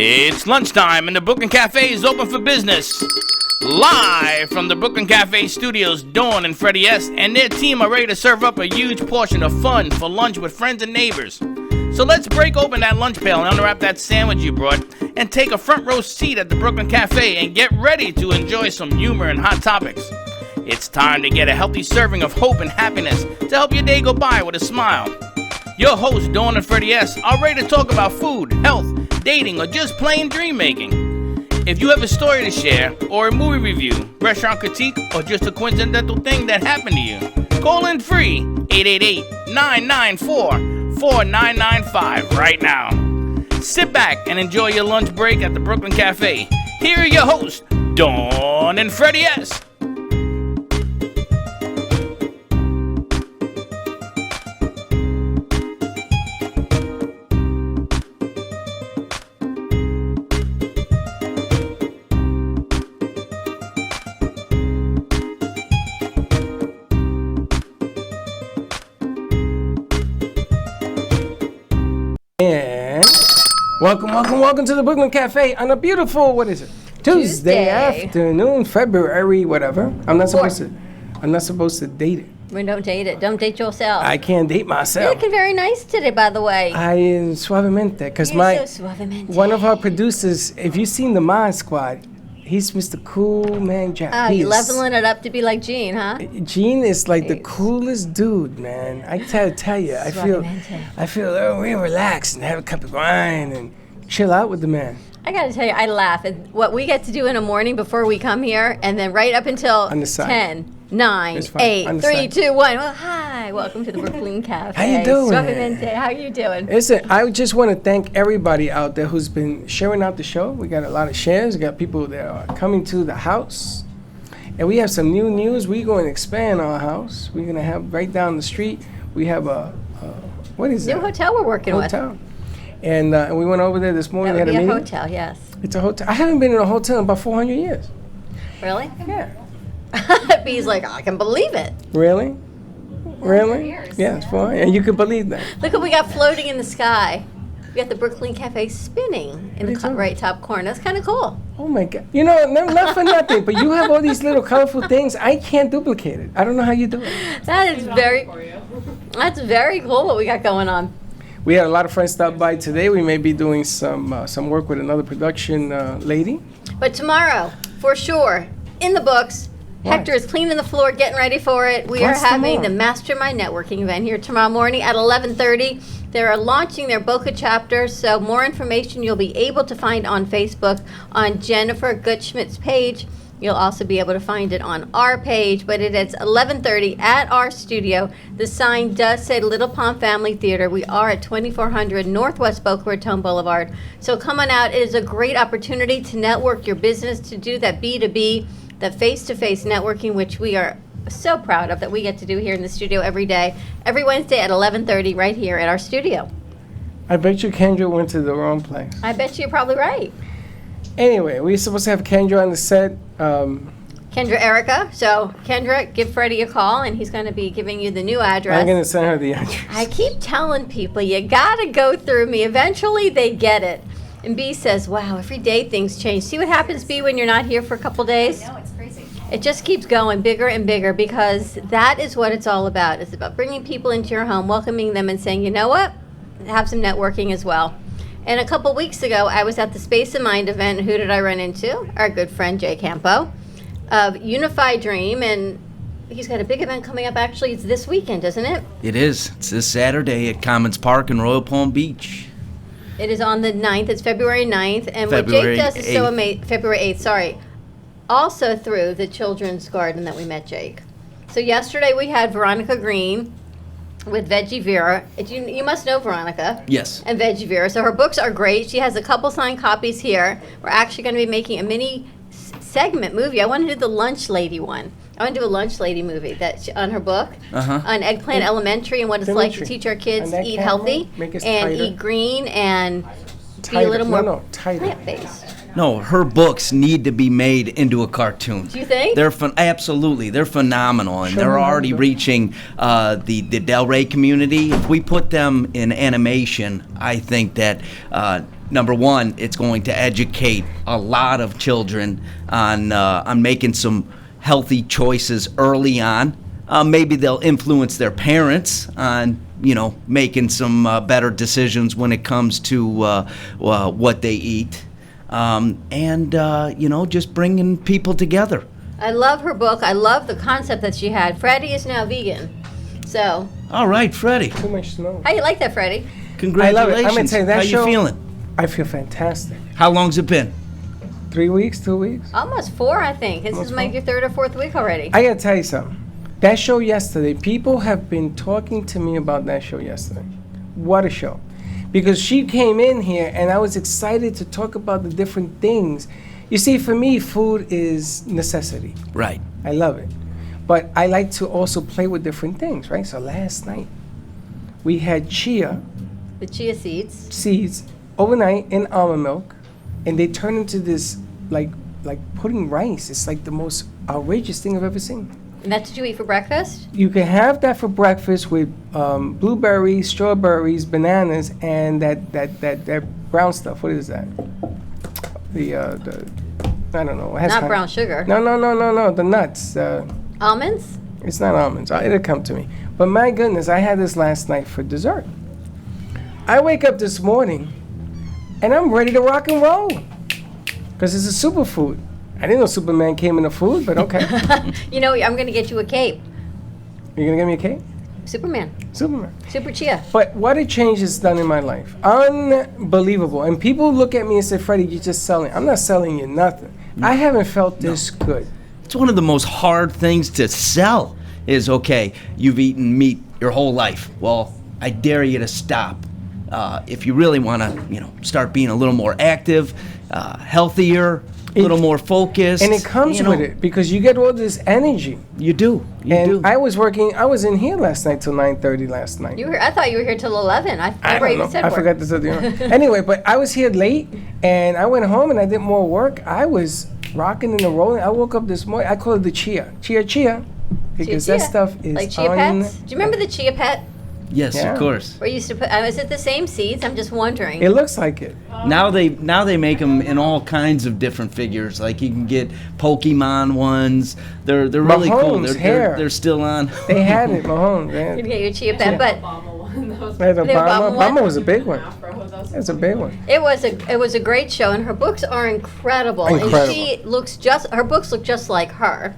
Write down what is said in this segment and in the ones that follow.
It's lunchtime and the Brooklyn Cafe is open for business. Live from the Brooklyn Cafe studios, Dawn and Freddie S. and their team are ready to serve up a huge portion of fun for lunch with friends and neighbors. So let's break open that lunch pail and unwrap that sandwich you brought and take a front row seat at the Brooklyn Cafe and get ready to enjoy some humor and hot topics. It's time to get a healthy serving of hope and happiness to help your day go by with a smile. Your hosts, Dawn and Freddie S., are ready to talk about food, health, dating, or just plain dream making. If you have a story to share, or a movie review, restaurant critique, or just a coincidental thing that happened to you, call in free 888-994-4995 right now. Sit back and enjoy your lunch break at the Brooklyn Cafe. Here are your hosts, Dawn and Freddie S. And welcome to the Brooklyn Cafe on a beautiful, what is it? Tuesday afternoon, February, whatever. I'm not supposed to date it. We don't date it. Don't date yourself. I can't date myself. You're looking very nice today, by the way. I am suavemente, because one of our producers, if you've seen the Mod Squad, he's Mr. Cool Man Jack. Oh, you're leveling it up to be like Gene, huh? Gene is like the coolest dude, man. I tell you, I feel real relaxed and have a cup of wine and chill out with the man. I gotta tell you, I laugh at what we get to do in the morning before we come here, and then right up until 10, 9, 8, 3, 2, 1. Well, hi, welcome to the Brooklyn Cafe. How you doing? Suavemente. How you doing? Listen, I just want to thank everybody out there who's been sharing out the show. We got a lot of shares. We got people that are coming to the house. And we have some new news. We're going to expand our house. We're going to have right down the street, we have what is it? New hotel we're working with. And we went over there this morning. That would be a meeting. Hotel, yes. It's a hotel. I haven't been in a hotel in about 400 years. Really? Yeah. B's like, I can believe it. Really? Really? Yeah, it's 400. And you can believe that. Look what we got floating in the sky. We got the Brooklyn Cafe spinning in the right top corner. That's kind of cool. Oh my God. You know, not for nothing, but you have all these little colorful things. I can't duplicate it. I don't know how you do it. That's very cool what we got going on. We had a lot of friends stop by today. We may be doing some work with another production lady. But tomorrow, for sure, in the books, What? Hector is cleaning the floor, getting ready for it. We are having the Mastermind Networking event here tomorrow morning at 11:30. They are launching their Boca chapter, so more information you'll be able to find on Facebook on Jennifer Gutschmidt's page. You'll also be able to find it on our page, but it is 11:30 at our studio. The sign does say Little Pond Family Theater. We are at 2400 Northwest Boca Raton Boulevard. So come on out. It is a great opportunity to network your business, to do that B2B, that face-to-face networking, which we are so proud of that we get to do here in the studio every day, every Wednesday at 11:30 right here at our studio. I bet you Kendra went to the wrong place. I bet you're probably right. Anyway, we're supposed to have Kendra on the set. Kendra Erica. So, Kendra, give Freddie a call, and he's going to be giving you the new address. I'm going to send her the address. I keep telling people, you got to go through me. Eventually, they get it. And B says, wow, every day things change. See what happens, B, when you're not here for a couple days? I know, it's crazy. It just keeps going bigger and bigger, because that is what it's all about. It's about bringing people into your home, welcoming them, and saying, you know what? Have some networking as well. And a couple weeks ago, I was at the Space of Mind event. Who did I run into? Our good friend, Jay Campo of Unified Dream. And he's got a big event coming up. Actually, it's this weekend, isn't it? It is. It's this Saturday at Commons Park in Royal Palm Beach. It is on the 9th. It's February 9th. And February what Jake does is so 8th. amazing. February 8th, sorry. Also through the Children's Garden that we met Jake. So yesterday we had Veronica Green with Veggie Vera. You must know Veronica. Yes. And Veggie Vera. So her books are great. She has a couple signed copies here. We're actually going to be making a mini segment movie. I want to do the Lunch Lady one. I want to do a Lunch Lady movie that's on her book on Eggplant Elementary and what it's like to teach our kids to eat healthy and eat green and be a little more plant-based. No, her books need to be made into a cartoon. Do you think? They're absolutely. They're phenomenal, and they're already reaching the Del Rey community. If we put them in animation, I think that number one, it's going to educate a lot of children on making some healthy choices early on. Maybe they'll influence their parents on making some better decisions when it comes to what they eat. Just bringing people together. I love her book. I love the concept that she had. Freddie is now vegan. So. All right, Freddie. Too much snow. How you like that, Freddie? Congratulations. I love it. I'm gonna tell you, that How show, you feeling? I feel fantastic. How long's it been? 3 weeks, 2 weeks? Almost 4, I think. This is like your 3rd or 4th week already. I gotta tell you something. That show yesterday, people have been talking to me about that show yesterday. What a show. Because she came in here and I was excited to talk about the different things. You see, for me, food is necessity. Right. I love it. But I like to also play with different things, right? So last night, we had chia The chia seeds. seeds overnight in almond milk, and they turn into this like pudding rice. It's like the most outrageous thing I've ever seen. And that's what you eat for breakfast? You can have that for breakfast with blueberries, strawberries, bananas, and that brown stuff. What is that? The I don't know. It has Not brown sugar. No. The nuts. Almonds? It's not almonds. It'll come to me. But my goodness, I had this last night for dessert. I wake up this morning, and I'm ready to rock and roll. Because it's a superfood. I didn't know Superman came in the food, but okay. I'm going to get you a cape. You're going to give me a cake? Superman. Superman. Super chia. But what a change it's done in my life. Unbelievable. And people look at me and say, Freddie, you're just selling. I'm not selling you nothing. I haven't felt this good. It's one of the most hard things to sell is, okay, you've eaten meat your whole life. Well, I dare you to stop. If you really want to, start being a little more active, healthier, a little more focused. And it comes with it because you get all this energy. You do. I was in here last night till 9:30 last night. I thought you were here till 11. I don't know. said I work. forgot to tell you. Anyway, but I was here late and I went home and I did more work. I was rocking and rolling. I woke up this morning. I call it the chia. Chia. Because Chia. that stuff is like chia pets? Do you remember the chia pet? Yes, Yeah. of course. Where you used to put, is it the same seeds? I'm just wondering. It looks like it. Now they make them in all kinds of different figures. Like you can get Pokemon ones. They're really cool. Mahomes' hair. They're still on. They had it, Mahomes. You get your chia pet, but Obama was a big one. That's a big one. it was a great show, and her books are incredible. And her books look just like her.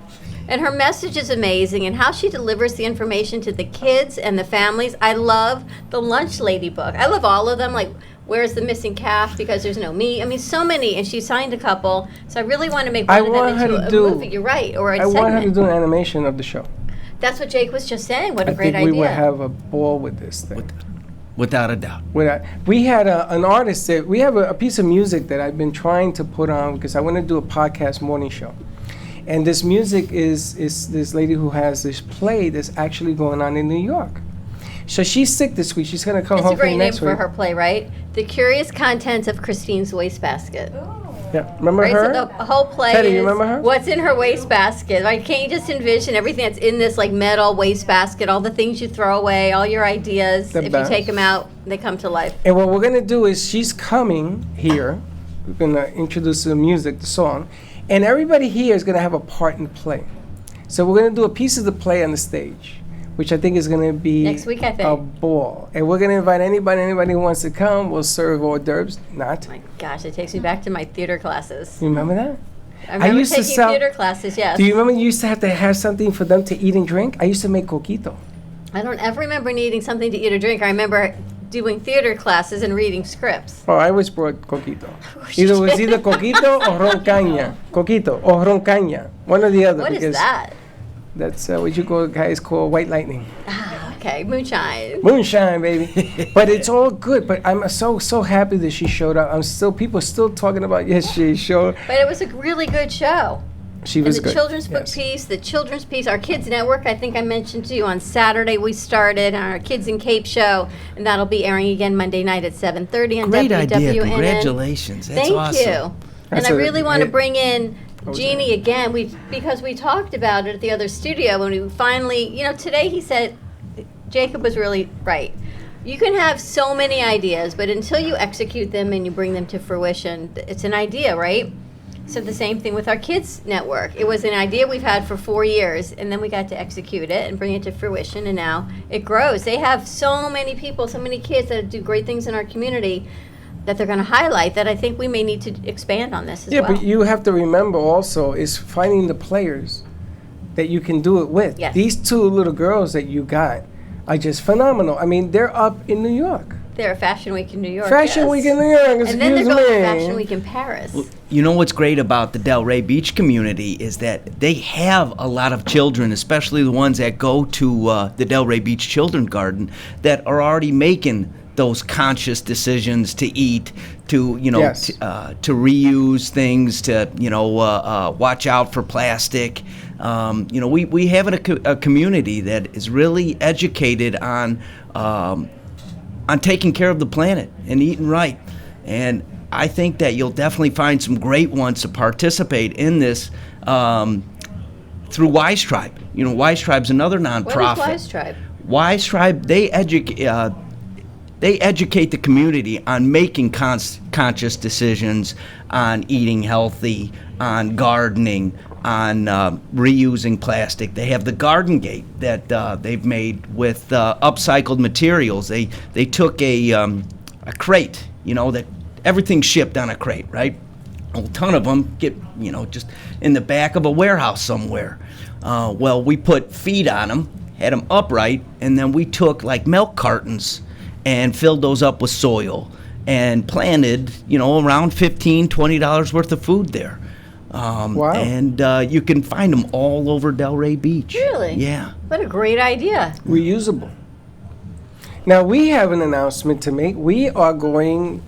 And her message is amazing, and how she delivers the information to the kids and the families. I love the Lunch Lady book. I love all of them, like Where's the Missing Calf, Because There's No Meat. I mean, so many, and she signed a couple. So I really want to make one of them into a movie. You're right, or a segment. I want her to do an animation of the show. That's what Jake was just saying. What a great idea. I think we would have a ball with this thing. Without a doubt. We had an artist that, we have a piece of music that I've been trying to put on because I want to do a podcast morning show. And this music is this lady who has this play that's actually going on in New York. So she's sick this week. She's going to come home next week. It's a great name for her play, right? The Curious Contents of Christine's Wastebasket. Yeah, remember her? So the whole play Teddy, is you remember her? What's in her wastebasket. Like, can't you just envision everything that's in this like metal wastebasket, all the things you throw away, all your ideas, if you take them out, they come to life. And what we're going to do is she's coming here. We're going to introduce the music, the song. And everybody here is going to have a part in the play. So we're going to do a piece of the play on the stage, which I think is going to be next week, I think. A ball. And we're going to invite anybody who wants to come. We'll serve hors d'oeuvres. Not. Oh my gosh, it takes me back to my theater classes. You remember that? I remember taking theater classes, yes. Do you remember you used to have something for them to eat and drink? I used to make coquito. I don't ever remember needing something to eat or drink. I remember doing theater classes and reading scripts. Oh, I always brought coquito. It was either coquito or roncaña. Coquito or roncaña. One or the other. What is that? That's what you guys call white lightning. Ah, okay, moonshine. Moonshine, baby. But it's all good. But I'm so happy that she showed up. People are still talking about, yes, she showed. But it was a really good show. She was good. The children's piece, our Kids Network, I think I mentioned to you on Saturday, we started our Kids in Cape show, and that'll be airing again Monday night at 7:30 on Great WWNN. idea. Congratulations. That's awesome. Thank you. And I really want to bring in Oh, Jeannie again, because we talked about it at the other studio when we finally, today he said, Jacob was really right. You can have so many ideas, but until you execute them and you bring them to fruition, it's an idea, right? So the same thing with our kids network. It was an idea we've had for 4 years, and then we got to execute it and bring it to fruition, and now it grows. They have so many people, so many kids that do great things in our community that they're going to highlight, that I think we may need to expand on this as well. Yeah, but you have to remember also is finding the players that you can do it with. Yes. These 2 little girls that you got are just phenomenal. I mean, they're up in New York. They're at Fashion Week in New York. Fashion Week in New York, And then they're excuse going to me. Fashion Week in Paris. You know what's great about the Delray Beach community is that they have a lot of children, especially the ones that go to the Delray Beach Children's Garden, that are already making those conscious decisions to eat, to Yes. to reuse things, to watch out for plastic. We have a community that is really educated on taking care of the planet and eating right. And I think that you'll definitely find some great ones to participate in this through Wise Tribe. Wise Tribe's another nonprofit. What is Wise Tribe? Wise Tribe, they educate the community on making conscious decisions on eating healthy, on gardening, on reusing plastic. They have the garden gate that they've made with upcycled materials. They took a crate, that everything's shipped on a crate, right? A ton of them get, just in the back of a warehouse somewhere. Well, we put feet on them, had them upright, and then we took like milk cartons and filled those up with soil and planted, around $15, $20 worth of food there. Wow. And you can find them all over Delray Beach. Really? Yeah. What a great idea. Reusable. Now, we have an announcement to make. We are going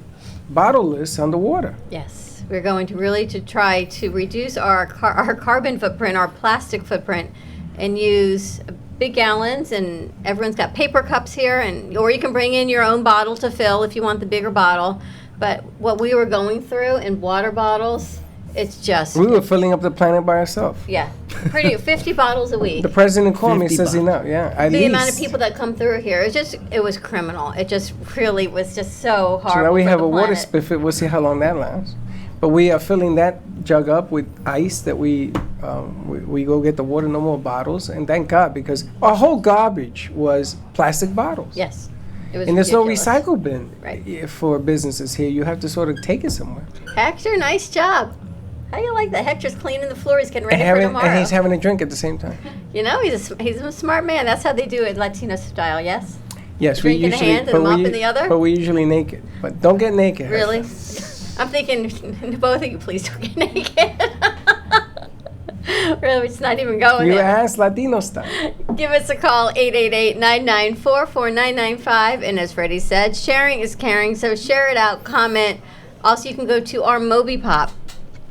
bottleless on the water. Yes. We're going to really try to reduce our carbon footprint, our plastic footprint, and use big gallons, and everyone's got paper cups here, or you can bring in your own bottle to fill if you want the bigger bottle. But what we were going through in water bottles, it's just, We were filling up the planet by ourselves. yeah, pretty 50 bottles a week. The president called me and 50 says enough. Yeah, at The least. amount of people that come through here, it was criminal. It just really was just so horrible. So now we for have the a water planet. spigot. We'll see how long that lasts. But we are filling that jug up with ice that we go get the water, no more bottles. And thank God, because our whole garbage was plastic bottles. Yes. It was And there's no ridiculous. recycle bin Right. for businesses here. You have to sort of take it somewhere. Hector, nice job. How do you like that? Hector's cleaning the floor. He's getting ready for tomorrow. And he's having a drink at the same time. He's a smart man. That's how they do it, Latino style, yes? Yes, Drink in a hand and a mop in the other? But we're usually naked. But don't get naked. Really? I'm thinking, both of you, please don't get naked. Really, it's not even going You there. asked Latino style. Give us a call, 888-994-4995. And as Freddie said, sharing is caring, so share it out, comment. Also, you can go to our Moby Pop.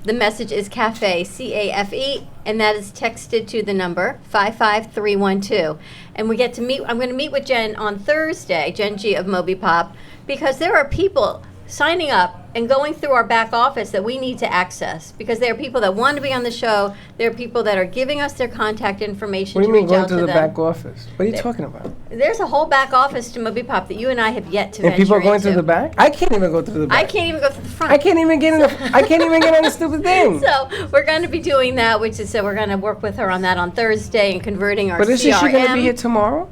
The message is CAFE, C-A-F-E, and that is texted to the number 55312. And we get to meet, I'm going to meet with Jen on Thursday, Jen G of Moby Pop, because there are people signing up and going through our back office that we need to access, because there are people that want to be on the show. There are people that are giving us their contact information What do to you mean reach going out to to the them. back office? What are you talking about? There's a whole back office to Moby Pop that you and I have yet to And venture people are going into. to the back? I can't even go to the back. I can't even go to the front. I can't even get in the. I can't even get on the stupid thing. So we're going to be doing that, which is so we're going to work with her on that on Thursday and converting our But isn't CRM. she going to be here tomorrow?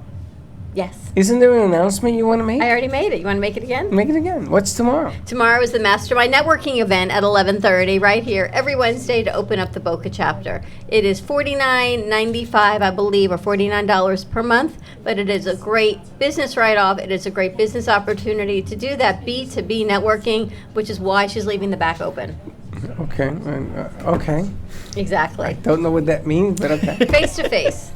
Yes. Isn't there an announcement you want to make? I already made it. You want to make it again? Make it again. What's tomorrow? Tomorrow is the Mastermind Networking event at 11:30 right here every Wednesday to open up the Boca chapter. It is $49.95, I believe, or $49 per month, but it is a great business write-off. It is a great business opportunity to do that B2B networking, which is why she's leaving the back open. Okay. Okay. Exactly. Don't know what that means, but okay. Face to face.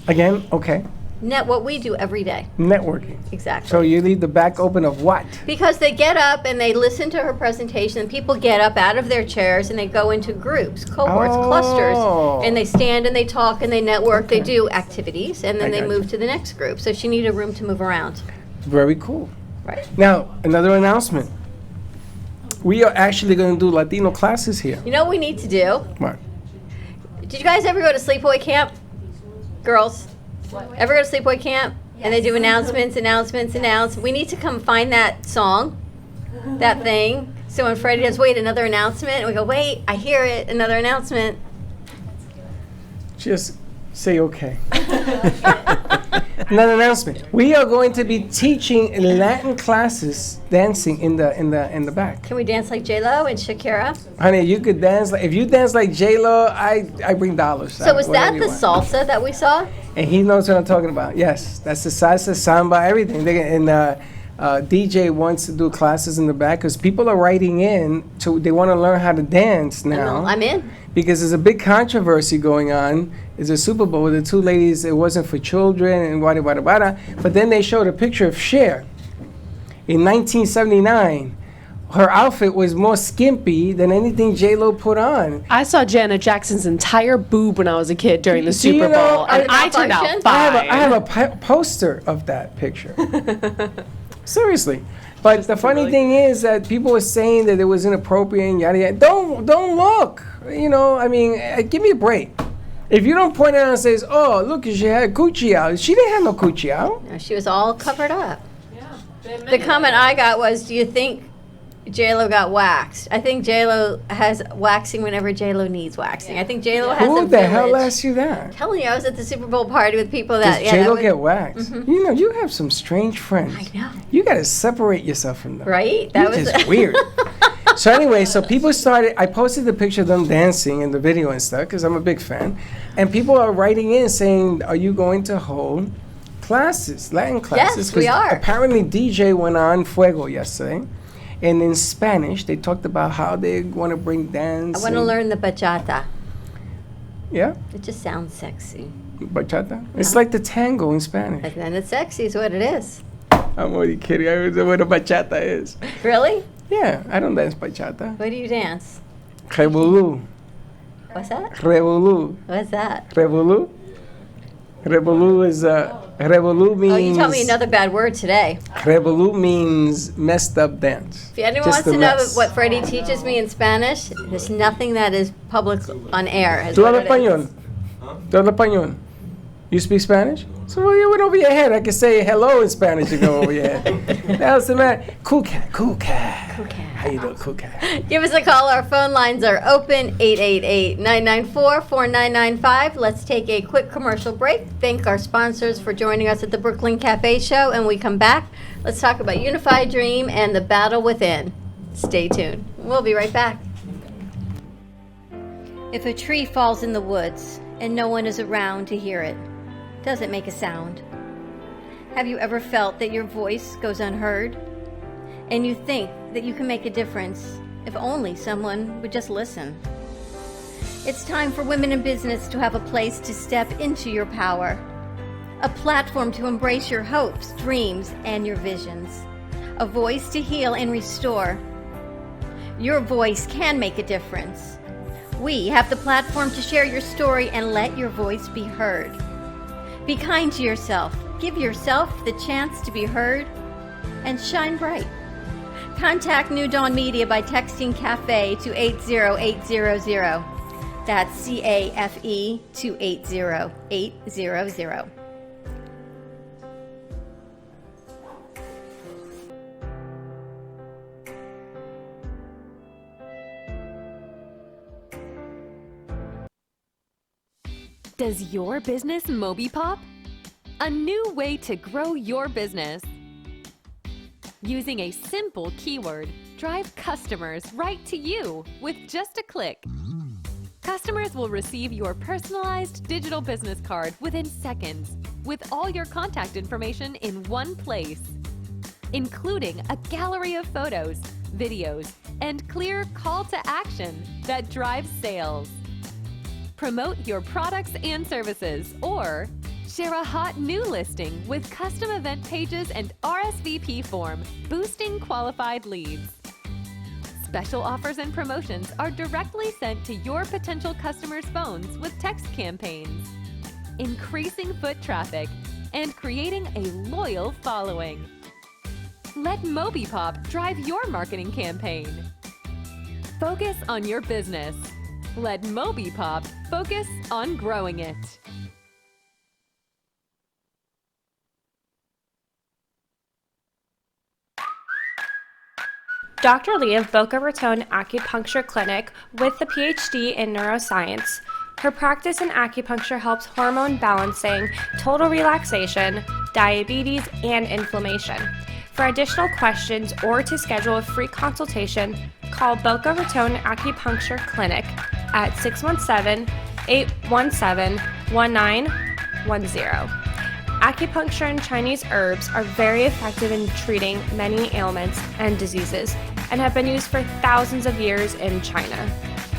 Again, okay. What we do every day. Networking. Exactly. So you leave the back open of what? Because they get up and they listen to her presentation, and people get up out of their chairs and they go into groups, cohorts, Oh. clusters, and they stand and they talk and they network, they Okay. do activities, and then I they got move you. to the next group. So she needed a room to move around. Very cool. Right. Now, another announcement. We are actually going to do Latino classes here. You know what we need to do? What? Did you guys ever go to sleepaway camp? Girls? Ever go to sleepaway camp? And they do announcements. We need to come find that song, that thing. So when Freddie does, wait, another announcement, and we go, wait, I hear it, another announcement. Just say okay. Another announcement. We are going to be teaching Latin classes, dancing in the back. Can we dance like J-Lo and Shakira? Honey, you could dance if you dance like J-Lo, I bring dollars. So was that the salsa that we saw? And he knows what I'm talking about. Yes, that's the salsa, samba, everything. DJ wants to do classes in the back because people are writing in they want to learn how to dance now. I'm in. Because there's a big controversy going on. It's a Super Bowl with the two ladies. It wasn't for children and wada wada wada. But then they showed a picture of Cher in 1979. Her outfit was more skimpy than anything J-Lo put on. I saw Janet Jackson's entire boob when I was a kid during the Do you Super know, Bowl, and I turned out malfunction? fine. I have a poster of that picture. Seriously. But the funny thing is that people were saying that it was inappropriate and yada yada. Don't look. You know, I mean, give me a break. If you don't point it out and says, "Oh, look, she had coochie out," she didn't have no coochie out. No, she was all covered up. The comment I got was, do you think J-Lo got waxed? I think J-Lo has waxing whenever J-Lo needs waxing. I think J-Lo has Who a the hell village. asked you that? I'm telling you, I was at the Super Bowl party with people that... Does J-Lo get waxed? You know, you have some strange friends. I know. You got to separate yourself from them. Right? You're just weird. So anyway, so people started, I posted the picture of them dancing in the video and stuff because I'm a big fan. And people are writing in saying, are you going to hold classes, Latin classes? Yes, we 'Cause are. Apparently DJ went on Fuego yesterday. And in Spanish, they talked about how they want to bring dance. I want to learn the bachata. Yeah? It just sounds sexy. Bachata? It's like the tango in Spanish. And then it's sexy is what it is. I'm only kidding. I don't know what a bachata is. Really? Yeah, I don't dance bachata. What do you dance? Revolu. What's that? Revolu. What's that? Revolu? Revolu is Revolu means. Oh, you taught me another bad word today. Revolu means messed up dance. If anyone Just wants to a know mess. what Freddie teaches me in Spanish, there's nothing that is public on air. Is ¿Tú what hablas it is. español? ¿Tú hablas español? You speak Spanish? So you went over your head. I can say hello in Spanish and go over your head. That's the man. Cool cat, cool cat. Cool cat. How you doing, cool cat? Give us a call. Our phone lines are open, 888-994-4995. Let's take a quick commercial break. Thank our sponsors for joining us at the Brooklyn Cafe Show. And we come back, let's talk about Unified Dream and the battle within. Stay tuned. We'll be right back. If a tree falls in the woods and no one is around to hear it, does it make a sound? Have you ever felt that your voice goes unheard? And you think that you can make a difference if only someone would just listen? It's time for women in business to have a place to step into your power, a platform to embrace your hopes, dreams, and your visions, a voice to heal and restore. Your voice can make a difference. We have the platform to share your story and let your voice be heard. Be kind to yourself. Give yourself the chance to be heard and shine bright. Contact New Dawn Media by texting CAFE to 80800. That's CAFE to 80800. Does your business Moby Pop? A new way to grow your business. Using a simple keyword, drive customers right to you with just a click. Customers will receive your personalized digital business card within seconds with all your contact information in one place, including a gallery of photos, videos, and clear call to action that drives sales. Promote your products and services, or share a hot new listing with custom event pages and RSVP form, boosting qualified leads. Special offers and promotions are directly sent to your potential customers' phones with text campaigns, increasing foot traffic and creating a loyal following. Let MobiPop drive your marketing campaign. focus on your business. Let Moby Pop focus on growing it. Dr. Lee of Boca Raton Acupuncture Clinic with the PhD in neuroscience. Her practice in acupuncture helps hormone balancing, total relaxation, diabetes, and inflammation. For additional questions or to schedule a free consultation, call Boca Raton Acupuncture Clinic at 617-817-1910. Acupuncture and Chinese herbs are very effective in treating many ailments and diseases and have been used for thousands of years in China.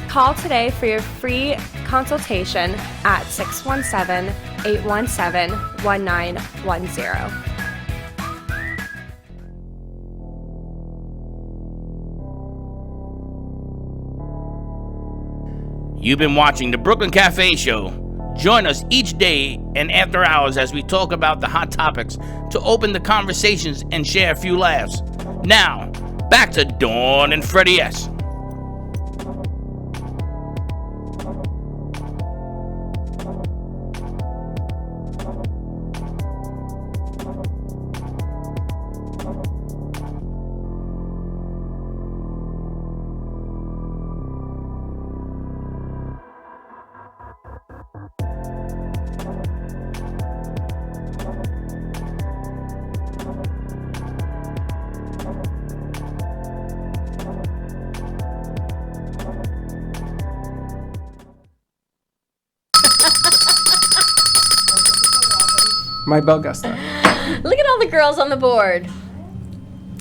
Call today for your free consultation at 617-817-1910. You've been watching the Brooklyn Cafe Show. Join us each day and after hours as we talk about the hot topics to open the conversations and share a few laughs. Now, back to Dawn and Freddie S. My bell got stuck. Look at all the girls on the board.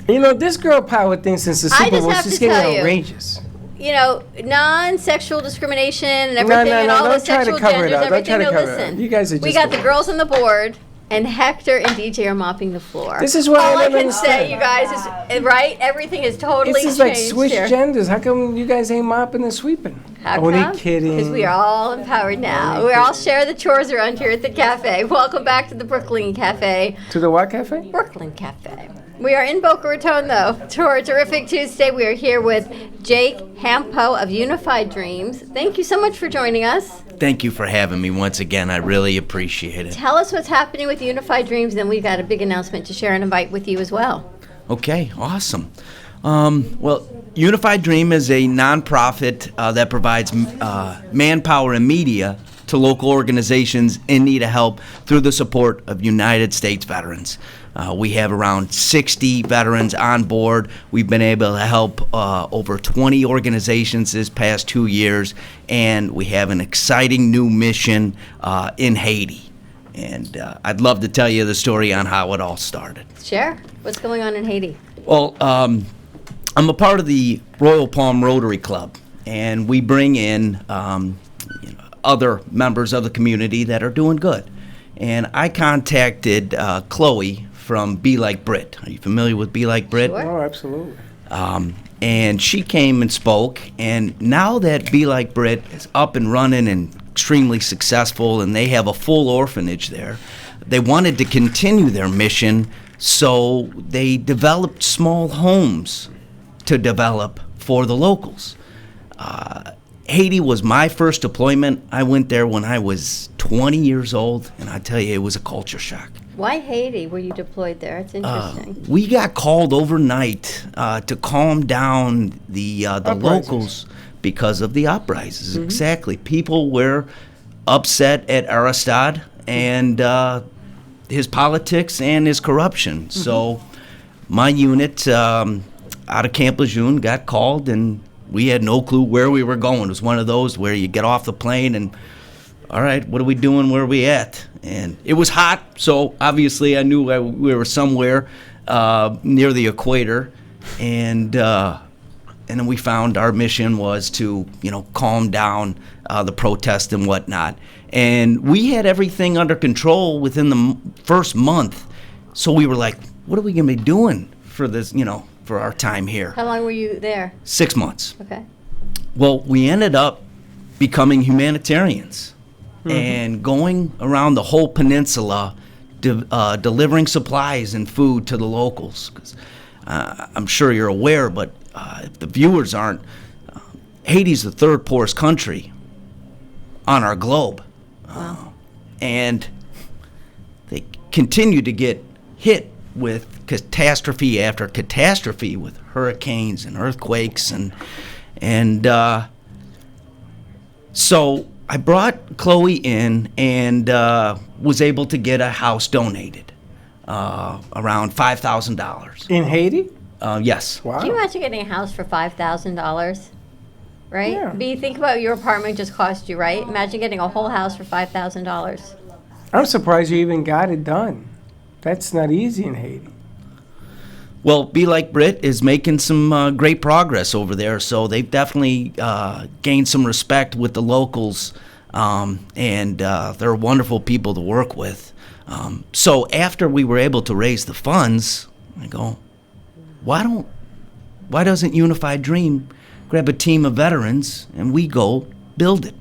You know, this girl power thing since the I Super just Bowl, have she's to getting tell you. outrageous. You know, non-sexual discrimination and everything, and all the don't try to sexual cover it genders, up. Don't try everything. to No, cover it up. listen. You guys are We just got the girls on the board, and Hector and DJ are mopping the floor. This is what all I I never can say, understand. you guys, is right. Everything is totally This is like changed switch here. genders. How come you guys ain't mopping and sweeping? How Only come? kidding. Because we are all empowered now. Only We all kidding. share the chores around here at the cafe. Welcome back to the Brooklyn Cafe. To the what cafe? Brooklyn Cafe. We are in Boca Raton, though, to our terrific Tuesday. We are here with Jake Hampo of Unified Dreams. Thank you so much for joining us. Thank you for having me once again. I really appreciate it. Tell us what's happening with Unified Dreams, and then we've got a big announcement to share and invite with you as well. Okay, awesome. Well, Unified Dream is a nonprofit that provides manpower and media to local organizations in need of help through the support of United States veterans. We have around 60 veterans on board. We've been able to help over 20 organizations this past 2 years, and we have an exciting new mission in Haiti. And I'd love to tell you the story on how it all started. Share. What's going on in Haiti? Well, I'm a part of the Royal Palm Rotary Club, and we bring in other members of the community that are doing good. And I contacted Chloe from Be Like Brit. Are you familiar with Be Like Brit? Sure. Oh, absolutely. And she came and spoke, and now that Be Like Brit is up and running and extremely successful, and they have a full orphanage there, they wanted to continue their mission, so they developed small homes to develop for the locals. Haiti was my first deployment. I went there when I was 20 years old, and I tell you, it was a culture shock. Why Haiti were you deployed there? It's interesting. We got called overnight to calm down the locals because of the uprisings. Exactly. People were upset at Aristide and his politics and his corruption. So my unit out of Camp Lejeune got called, and we had no clue where we were going. It was one of those where you get off the plane and, all right, what are we doing? Where are we at? And it was hot, so obviously I knew we were somewhere near the equator. And then we found our mission was to, calm down the protest and whatnot. And we had everything under control within the first month. So we were like, what are we going to be doing for this, for our time here? How long were you there? 6 months. Okay. Well, we ended up becoming humanitarians and going around the whole peninsula, delivering supplies and food to the locals. 'Cause, I'm sure you're aware, but if the viewers aren't, Haiti's the third poorest country on our globe. Wow. And they continue to get hit with catastrophe after catastrophe, with hurricanes and earthquakes, and so I brought Chloe in and was able to get a house donated, around $5,000. In Haiti? Yes. Wow. Can you imagine getting a house for $5,000? Right? Yeah. B, think about your apartment just cost you, right? Imagine getting a whole house for $5,000. I'm surprised you even got it done. That's not easy in Haiti. Well, Be Like Brit is making some great progress over there, so they've definitely gained some respect with the locals, and they're wonderful people to work with. So after we were able to raise the funds, I go, why doesn't Unified Dream grab a team of veterans and we go build it,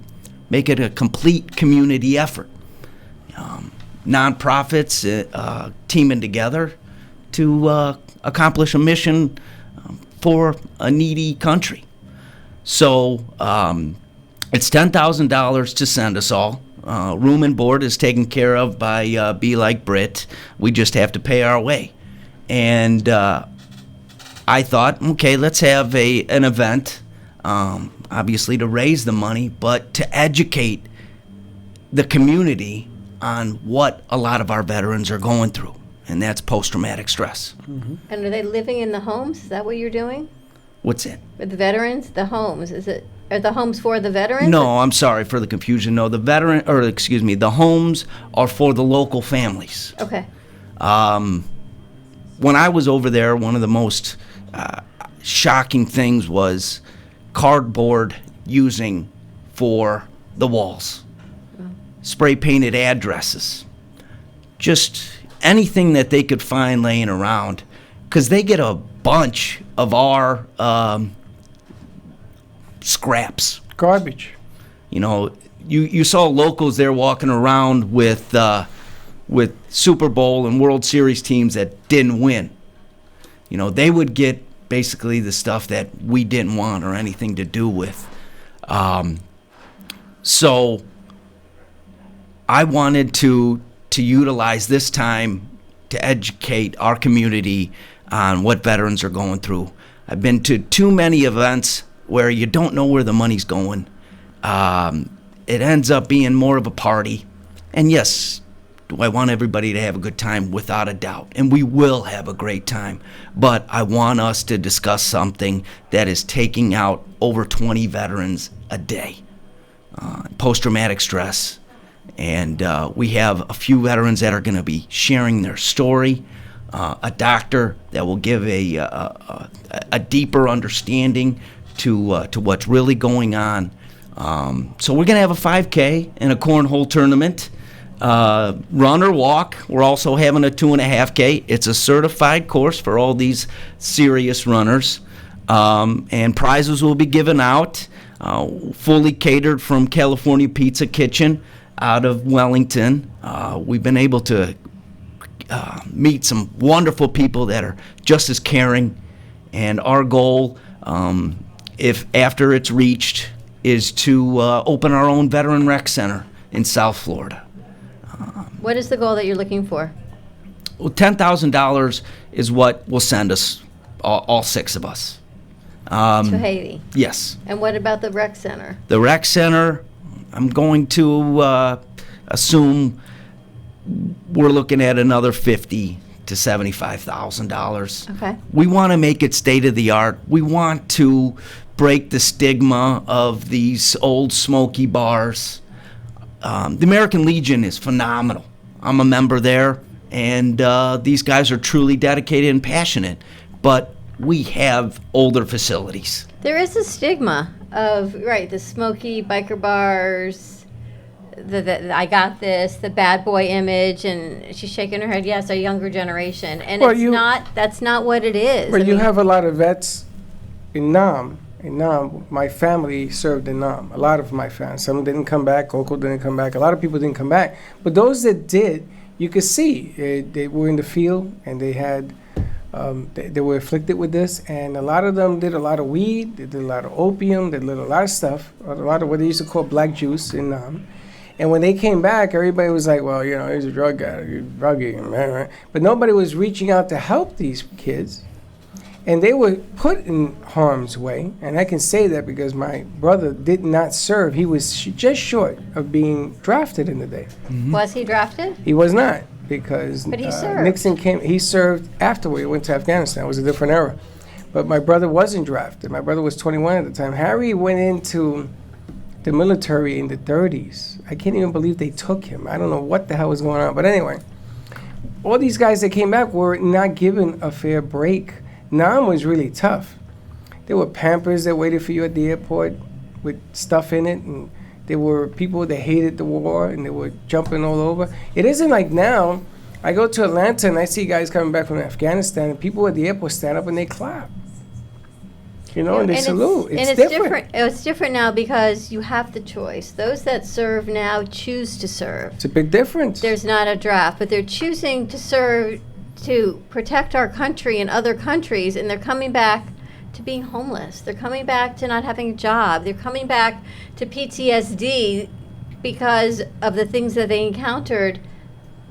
make it a complete community effort? Nonprofits teaming together to accomplish a mission for a needy country. So it's $10,000 to send us all. Room and board is taken care of by Be Like Brit. We just have to pay our way. And I thought, okay, let's have an event, obviously to raise the money, but to educate the community on what a lot of our veterans are going through, and that's post-traumatic stress. And are they living in the homes? Is that what you're doing? What's it? With the veterans? The homes. Are the homes for the veterans? No, I'm sorry for the confusion. No, the homes are for the local families. Okay. When I was over there, one of the most shocking things was cardboard using for the walls. Spray painted addresses, just anything that they could find laying around, because they get a bunch of our scraps. Garbage. You know, you saw locals there walking around with Super Bowl and World Series teams that didn't win. You know, they would get basically the stuff that we didn't want or anything to do with. So I wanted to utilize this time to educate our community on what veterans are going through. I've been to too many events where you don't know where the money's going. It ends up being more of a party. And yes, do I want everybody to have a good time? Without a doubt. And we will have a great time. But I want us to discuss something that is taking out over 20 veterans a day. Post-traumatic stress. And we have a few veterans that are going to be sharing their story, a doctor that will give a deeper understanding to what's really going on. So we're going to have a 5K and a cornhole tournament, run or walk. We're also having a 2.5K. It's a certified course for all these serious runners, and prizes will be given out, fully catered from California Pizza Kitchen out of Wellington. We've been able to meet some wonderful people that are just as caring, and our goal, if after it's reached, is to open our own veteran rec center in South Florida. What is the goal that you're looking for? Well, $10,000 is what will send us, all six of us. To Haiti. Yes. And what about the rec center? The rec center, I'm going to assume we're looking at another $50,000 to $75,000. Okay. We want to make it state of the art. We want to break the stigma of these old smoky bars. The American Legion is phenomenal. I'm a member there, and these guys are truly dedicated and passionate. But we have older facilities. There is a stigma of, the smoky biker bars, the I got this, the bad boy image, and she's shaking her head, yes, our younger generation. And that's not what it is. But you have a lot of vets in Nam. In Nam, my family served in Nam. A lot of my family. Some didn't come back. Coco didn't come back. A lot of people didn't come back. But those that did, you could see they were in the field, and they had They were afflicted with this, and a lot of them did a lot of weed, they did a lot of opium, they did a lot of stuff, a lot of what they used to call black juice. And when they came back, everybody was like, well, he's a drug guy, he's druggy, man. But nobody was reaching out to help these kids. And they were put in harm's way, and I can say that because my brother did not serve. He was just short of being drafted in the day. Mm-hmm. Was he drafted? He was not, because but he served. Nixon came. He served afterward. He went to Afghanistan. It was a different era. But my brother wasn't drafted. My brother was 21 at the time. Harry went into the military in the 30s. I can't even believe they took him. I don't know what the hell was going on. But anyway, all these guys that came back were not given a fair break. Nam was really tough. There were Pampers that waited for you at the airport with stuff in it, and there were people that hated the war, and they were jumping all over. It isn't like now. I go to Atlanta, and I see guys coming back from Afghanistan, and people at the airport stand up and they clap. And they salute. It's different. It's different now because you have the choice. Those that serve now choose to serve. It's a big difference. There's not a draft, but they're choosing to serve to protect our country and other countries, and they're coming back to being homeless. They're coming back to not having a job. They're coming back to PTSD because of the things that they encountered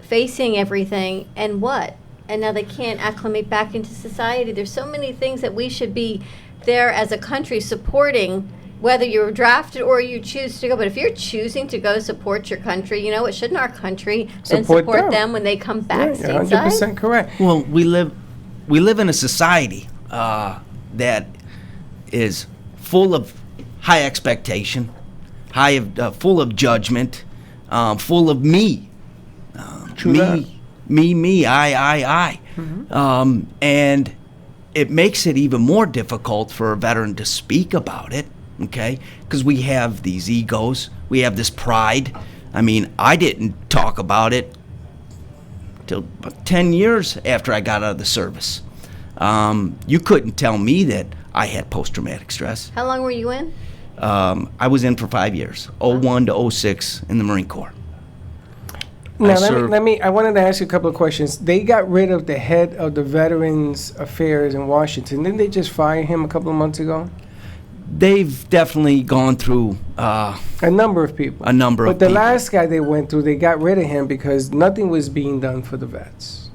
facing everything, and now they can't acclimate back into society. There's so many things that we should be there as a country supporting, whether you're drafted or you choose to go. But if you're choosing to go support your country, shouldn't our country then support them when they come back stateside? 100% correct. Well, we live in a society that is full of high expectation, full of judgment, full of me. Me, I. Mm-hmm. And it makes it even more difficult for a veteran to speak about it, okay? Because we have these egos, we have this pride. I mean, I didn't talk about it till about 10 years after I got out of the service. You couldn't tell me that I had post-traumatic stress. How long were you in? I was in for 5 years, 01 to 06 in the Marine Corps. Now, I wanted to ask you a couple of questions. They got rid of the head of the Veterans Affairs in Washington. Didn't they just fire him a couple of months ago? They've definitely gone through a number of people. But the last guy they went through, they got rid of him because nothing was being done for the vets.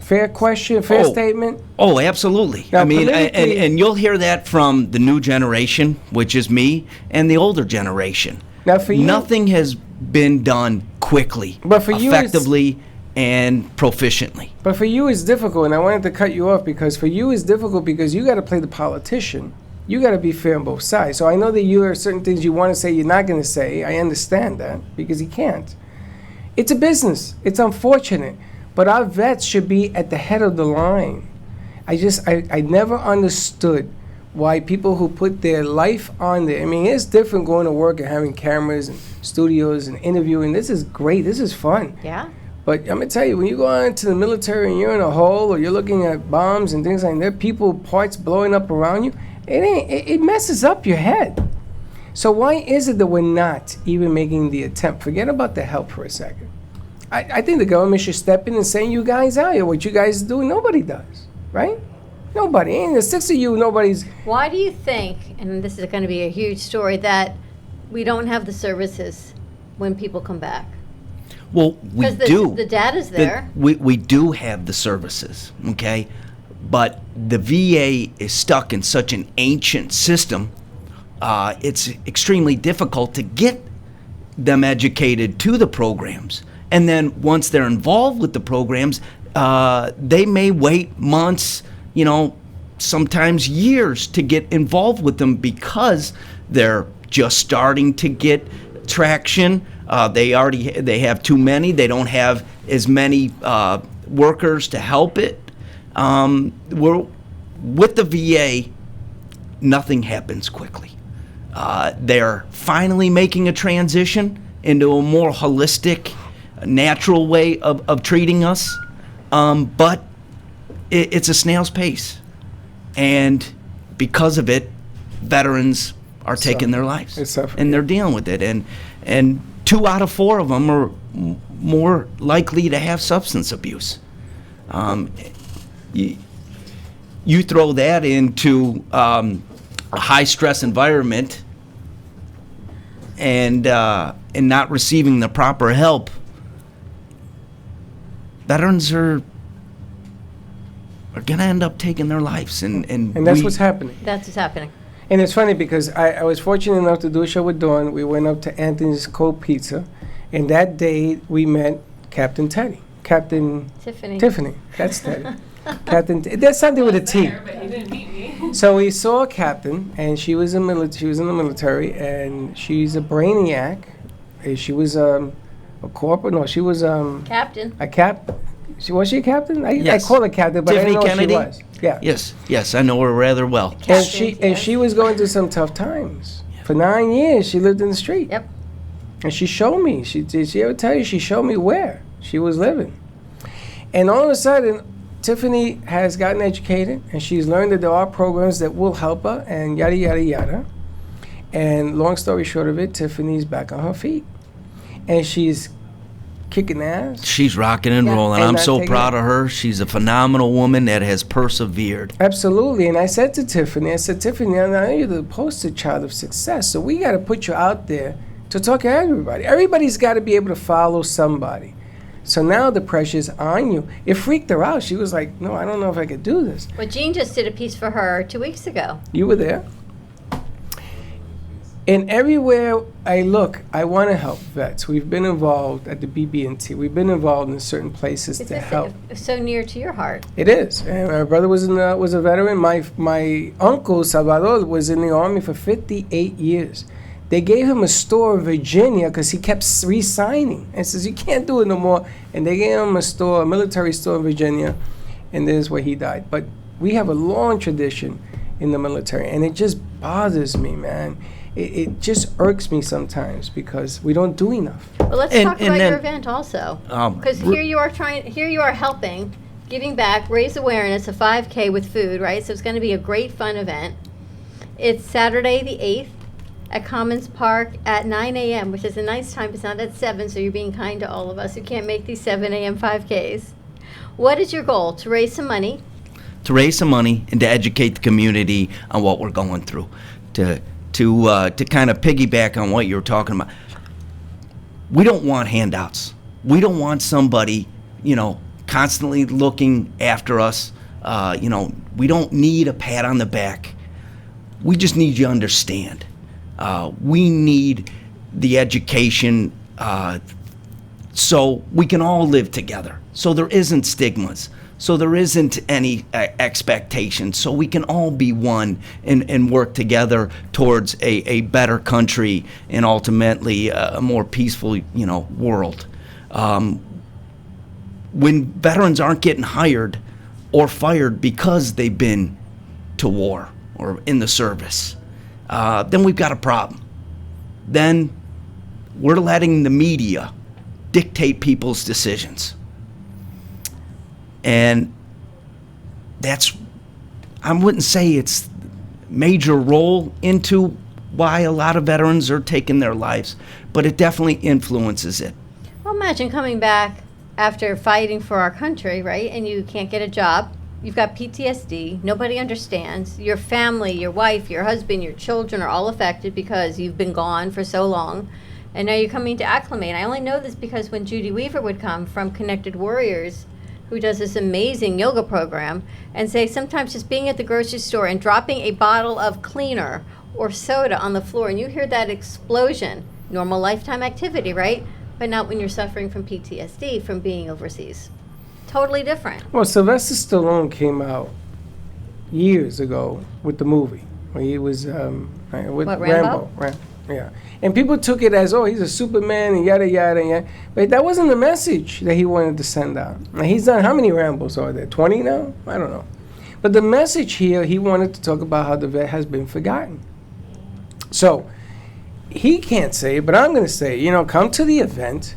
Fair question, fair statement? Oh, absolutely. Now, I mean, and you'll hear that from the new generation, which is me, and the older generation. Now, for you, nothing has been done quickly, but for effectively, and proficiently. But for you, it's difficult, and I wanted to cut you off because for you, it's difficult because you got to play the politician. You got to be fair on both sides. So I know that you are certain things you want to say you're not going to say. I understand that because you can't. It's a business. It's unfortunate. But our vets should be at the head of the line. I never understood why people who put their life on there. I mean, it's different going to work and having cameras and studios and interviewing. This is great. This is fun. Yeah. But I'm going to tell you, when you go out into the military and you're in a hole or you're looking at bombs and things like that, there are people, parts blowing up around you, it messes up your head. So why is it that we're not even making the attempt? Forget about the help for a second. I think the government should step in and send you guys out here. What you guys do, nobody does, right? Nobody. Ain't the 6 of you, nobody's. Why do you think, and this is going to be a huge story, that we don't have the services when people come back? Well, we do. The data's there. We do have the services, okay? But the VA is stuck in such an ancient system, it's extremely difficult to get them educated to the programs. And then once they're involved with the programs, they may wait months, sometimes years to get involved with them because they're just starting to get traction. They have too many. They don't have as many workers to help it. With the VA, nothing happens quickly. They're finally making a transition into a more holistic, natural way of treating us, but it's a snail's pace, and because of it, veterans are taking their lives, and they're dealing with it, and 2 out of 4 of them are more likely to have substance abuse. You throw that into a high-stress environment and not receiving the proper help, veterans are going to end up taking their lives. And that's what's happening. That's what's happening. And it's funny because I was fortunate enough to do a show with Dawn. We went up to Anthony's Cold Pizza, and that day we met Captain Teddy. Captain Tiffany. That's Teddy. That's something with a T. But he didn't meet me. So we saw Captain, and she was in the military, and she's a brainiac. She was a corporal. No, she was Captain. a cap. Was she a captain? I Yes. call her captain, but Tiffany I didn't know Kennedy? she was. Yeah. Yes, I know her rather well. And she was going through some tough times. For 9 years, she lived in the street. Yep. And she showed me. Did she ever tell you? She showed me where she was living. And all of a sudden, Tiffany has gotten educated, and she's learned that there are programs that will help her, and yada, yada, yada. And long story short of it, Tiffany's back on her feet. And she's kicking ass. She's rocking and Yeah. rolling. And I'm not so taking proud it. of her. She's a phenomenal woman that has persevered. Absolutely. And I said to Tiffany, Tiffany, I know you're the poster child of success, so we got to put you out there to talk to everybody. Everybody's got to be able to follow somebody. So now the pressure's on you. It freaked her out. She was like, no, I don't know if I could do this. Well, Jean just did a piece for her 2 weeks ago. You were there. And everywhere I look, I want to help vets. We've been involved at the BB&T. We've been involved in certain places It's to help. so near to your heart. It is. And my brother was a veteran. My uncle Salvador was in the Army for 58 years. They gave him a store in Virginia because he kept re-signing. And says, you can't do it no more. And they gave him a military store in Virginia, and there's where he died. But we have a long tradition in the military, and it just bothers me, man. It just irks me sometimes because we don't do enough. Well, let's And- talk and about then- your event also, Um, because here you are helping, giving back, raise awareness, a 5K with food, right? So it's going to be a great fun event. It's Saturday the 8th at Commons Park at 9 a.m., which is a nice time. It's not at 7, so you're being kind to all of us who can't make these 7 a.m. 5Ks. What is your goal? To raise some money? To raise some money and to educate the community on what we're going through. To kind of piggyback on what you were talking about. We don't want handouts. We don't want somebody, constantly looking after us. We don't need a pat on the back. We just need you to understand. We need the education so we can all live together. So there isn't stigmas. So there isn't any expectation. So we can all be one and work together towards a better country and ultimately a more peaceful, world. When veterans aren't getting hired or fired because they've been to war or in the service, then we've got a problem. Then we're letting the media dictate people's decisions. And I wouldn't say it's major role into why a lot of veterans are taking their lives, but it definitely influences it. Well, imagine coming back after fighting for our country, right? And you can't get a job. You've got PTSD. Nobody understands. Your family, your wife, your husband, your children are all affected because you've been gone for so long. And now you're coming to acclimate. I only know this because when Judy Weaver would come from Connected Warriors, who does this amazing yoga program, and say sometimes just being at the grocery store and dropping a bottle of cleaner or soda on the floor, and you hear that explosion, normal lifetime activity, right? But not when you're suffering from PTSD from being overseas. Totally different. Well, Sylvester Stallone came out years ago with the movie where he was with Rambo? Yeah. And people took it as, oh, he's a Superman and yada, yada, yada. But that wasn't the message that he wanted to send out. Now, he's done, how many Rambos are there? 20 now? I don't know. But the message here, he wanted to talk about how the vet has been forgotten. So he can't say it, but I'm going to say, come to the event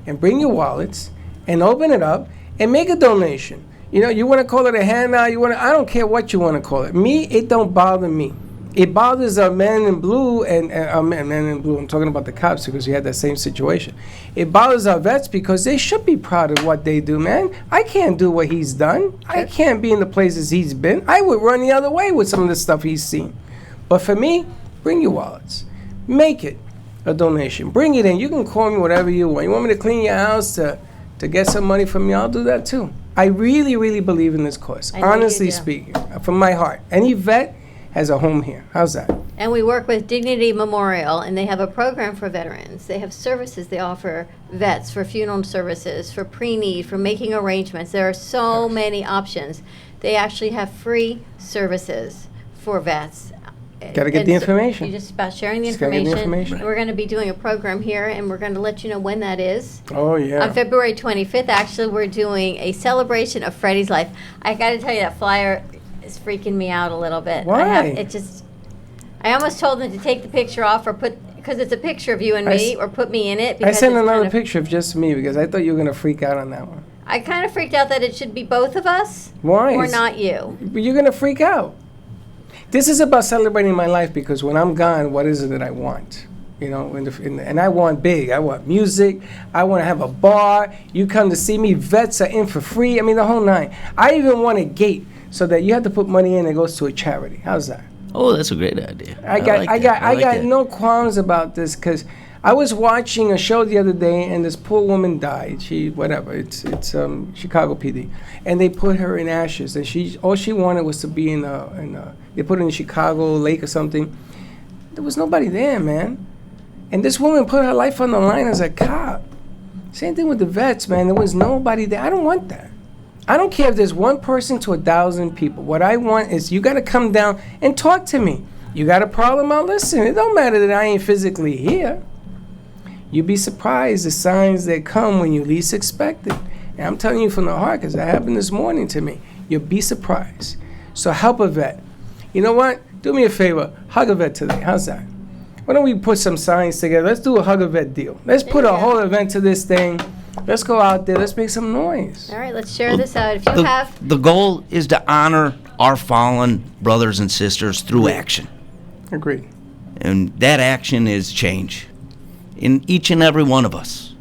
and bring your wallets and open it up and make a donation. You want to call it a handout, I don't care what you want to call it. Me, it don't bother me. It bothers our men in blue and men in blue. I'm talking about the cops because we had that same situation. It bothers our vets because they should be proud of what they do, man. I can't do what he's done. I can't be in the places he's been. I would run the other way with some of the stuff he's seen. But for me, bring your wallets. Make it a donation. Bring it in. You can call me whatever you want. You want me to clean your house to get some money from me? I'll do that too. I really, really believe in this cause. Honestly speaking, from my heart. Any vet has a home here. How's that? And we work with Dignity Memorial, and they have a program for veterans. They have services they offer vets for funeral services, for pre-need, for making arrangements. There are so many options. They actually have free services for vets. Got to get the information. You just about sharing the Just gotta get the information. information. We're going to be doing a program here, and we're going to let you know when that is. Oh, yeah. On February 25th, actually, we're doing a celebration of Freddie's life. I got to tell you, that flyer is freaking me out a little bit. Why? I almost told them to take the picture off or because it's a picture of you and me, or put me in it. I Because sent it's another kind of, picture of just me because I thought you were going to freak out on that one. I kind of freaked out that it should be both of us. Why? Or not you. But you're going to freak out. This is about celebrating my life because when I'm gone, what is it that I want? You know, and I want big. I want music. I want to have a bar. You come to see me. Vets are in for free. I mean, the whole nine. I even want a gate so that you have to put money in and it goes to a charity. How's that? Oh, that's a great idea. I got no qualms about this because I was watching a show the other day and this poor woman died. It's Chicago PD, and they put her in ashes. And all she wanted was to be they put her in Chicago Lake or something. There was nobody there, man. And this woman put her life on the line as a cop. Same thing with the vets, man. There was nobody there. I don't want that. I don't care if there's one person to 1,000 people. What I want is you got to come down and talk to me. You got a problem, I'll listen. It don't matter that I ain't physically here. You'd be surprised the signs that come when you least expect it. And I'm telling you from the heart because that happened this morning to me. You'll be surprised. So help a vet. You know what? Do me a favor. Hug a vet today. How's that? Why don't we put some signs together? Let's do a hug a vet deal. Let's put a whole event to this thing. Let's go out there. Let's make some noise. All right, let's share this out. If you have... The goal is to honor our fallen brothers and sisters through action. Agreed. And that action is change in each and every one of us.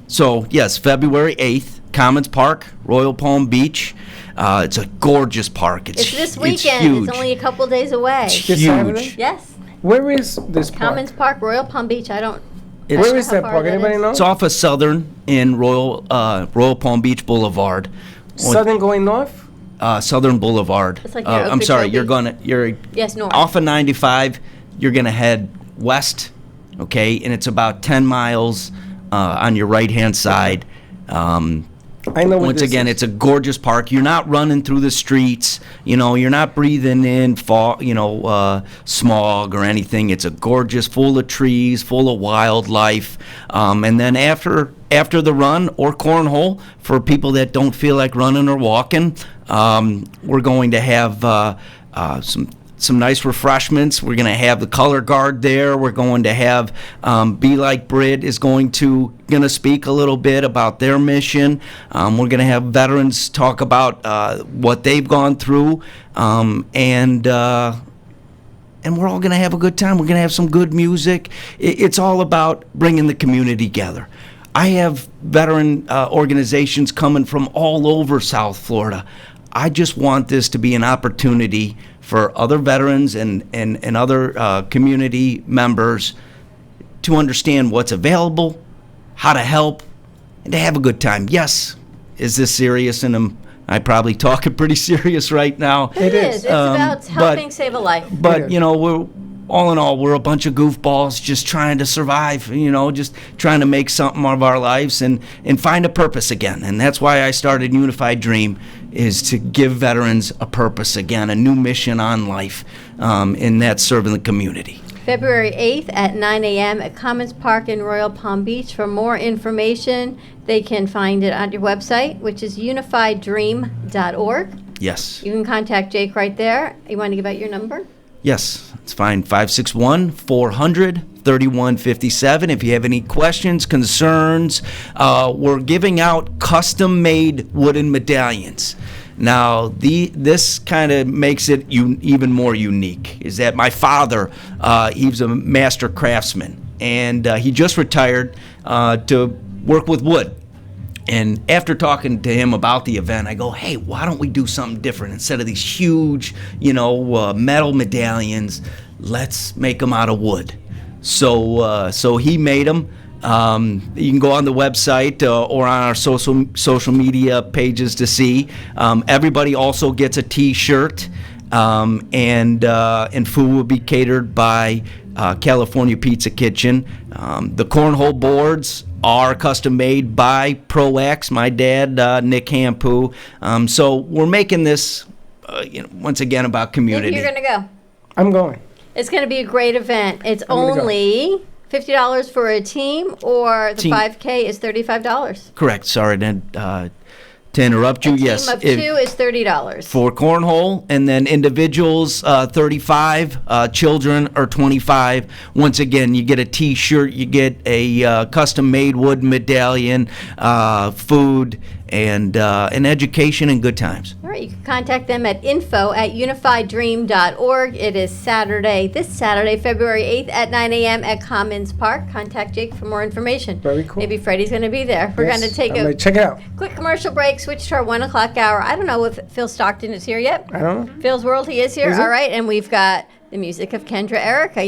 So, yes, February 8th, Commons Park, Royal Palm Beach. It's a gorgeous park. It's this weekend. Huge. It's only a couple days away. It's This Saturday? huge. Yes. Where is this park? Commons Park, Royal Palm Beach. Where is that park? Anybody know? It's off of Southern in Royal Palm Beach Boulevard. Southern going north? Southern Boulevard. It's like near I'm sorry, Okeechobee. you're Yes, north. off of 95. You're gonna head west, okay, and it's about 10 miles on your right-hand side. I know what Once this again, is. it's a gorgeous park. You're not running through the streets. You know, you're not breathing in smog or anything. It's a gorgeous, full of trees, full of wildlife. And then after the run or cornhole, for people that don't feel like running or walking, we're going to have some nice refreshments. We're going to have the color guard there. We're going to have Be Like Brit is going to speak a little bit about their mission. We're going to have veterans talk about what they've gone through, and we're all going to have a good time. We're going to have some good music. It's all about bringing the community together. I have veteran organizations coming from all over South Florida. I just want this to be an opportunity for other veterans and other community members to understand what's available, how to help, and to have a good time. Yes, is this serious? And I probably talking pretty serious right now. It is. It's about helping save a life. But, we're all in all, we're a bunch of goofballs just trying to survive, just trying to make something of our lives and find a purpose again. And that's why I started Unified Dream, is to give veterans a purpose again, a new mission on life, and that's serving the community. February 8th at 9 a.m. at Commons Park in Royal Palm Beach. For more information, they can find it on your website, which is unifieddream.org. Yes. You can contact Jake right there. You want to give out your number? Yes, it's fine. 561-400-3157. If you have any questions, concerns, we're giving out custom-made wooden medallions. Now, this kind of makes it even more unique, is that my father, he was a master craftsman, and he just retired to work with wood. And after talking to him about the event, I go, hey, why don't we do something different? Instead of these huge, metal medallions, let's make them out of wood. So he made them. You can go on the website or on our social media pages to see. Everybody also gets a T-shirt, and food will be catered by California Pizza Kitchen. The cornhole boards are custom made by ProX, my dad, Nick Hampu. So we're making this, once again, about community. If you're going to go. I'm going. It's going to be a great event. It's only $50 for a team, or the 5K is $35. Correct. Sorry to interrupt you. A Yes. team of two is $30. For cornhole, and then individuals, 35, children are 25. Once again, you get a T-shirt, you get a custom-made wood medallion, food, and education and good times. All right, you can contact them at info@unifieddream.org. It is this Saturday, February 8th at 9 a.m. at Commons Park. Contact Jake for more information. Very cool. Maybe Freddie's going to be there. We're going to take a check it out. quick commercial break, switch to our 1 o'clock hour. I don't know if Phil Stockton is here yet. I don't know. Phil's World, he is here. Is it? All right, and we've got the music of Kendra Erica.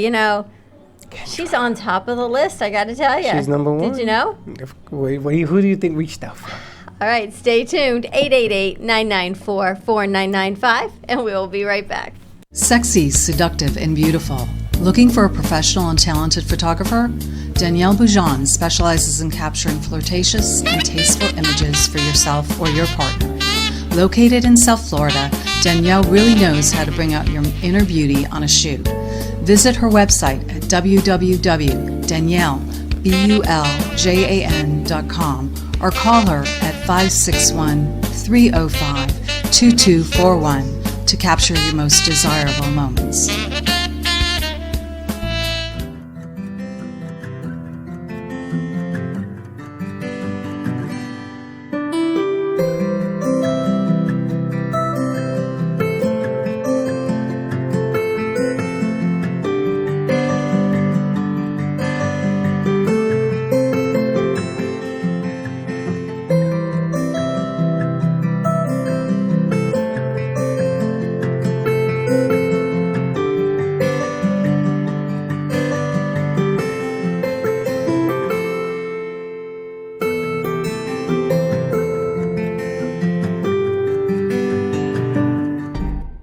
She's on top of the list, I got to tell you. She's number one. Did you know? Who do you think reached out for? All right, stay tuned. 888-994-4995, and we'll be right back. Sexy, seductive, and beautiful. Looking for a professional and talented photographer? Danielle Boujon specializes in capturing flirtatious and tasteful images for yourself or your partner. Located in South Florida, Danielle really knows how to bring out your inner beauty on a shoot. Visit her website at www.daniellebuljan.com or call her at 561-305-2241 to capture your most desirable moments.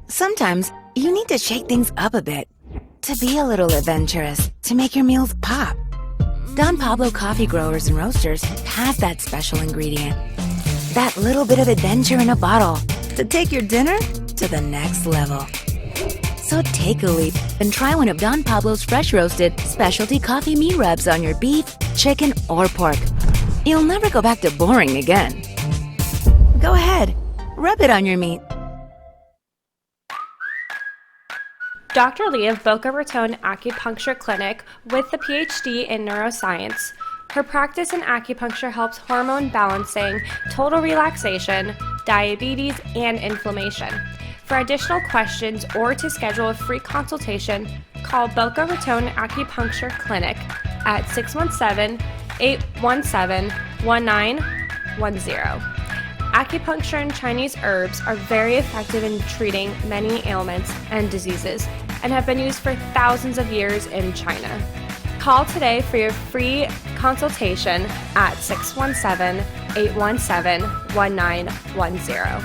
Sometimes you need to shake things up a bit, to be a little adventurous, to make your meals pop. Don Pablo Coffee Growers and Roasters has that special ingredient. That little bit of adventure in a bottle to take your dinner to the next level. So take a leap and try one of Don Pablo's fresh roasted specialty coffee meat rubs on your beef, chicken, or pork. You'll never go back to boring again. Go ahead, rub it on your meat. Dr. Lee of Boca Raton Acupuncture Clinic with the PhD in neuroscience. Her practice in acupuncture helps hormone balancing, total relaxation, diabetes, and inflammation. For additional questions or to schedule a free consultation, call Boca Raton Acupuncture Clinic at 617-817-1910. Acupuncture and Chinese herbs are very effective in treating many ailments and diseases and have been used for thousands of years in China. Call today for your free consultation at 617-817-1910.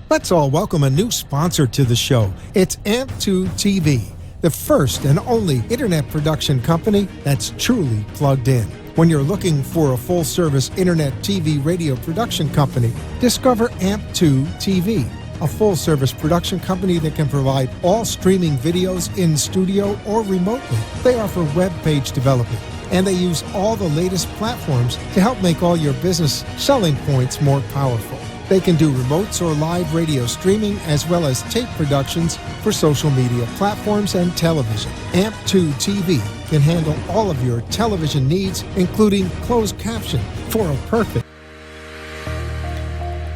Let's all welcome a new sponsor to the show. It's AMP2 TV, the first and only internet production company that's truly plugged in. When you're looking for a full-service internet TV radio production company, discover AMP2 TV, a full-service production company that can provide all streaming videos in studio or remotely. They offer web page development, and they use all the latest platforms to help make all your business selling points more powerful. They can do remotes or live radio streaming as well as tape productions for social media platforms and television. AMP2 TV can handle all of your television needs, including closed caption for a perfect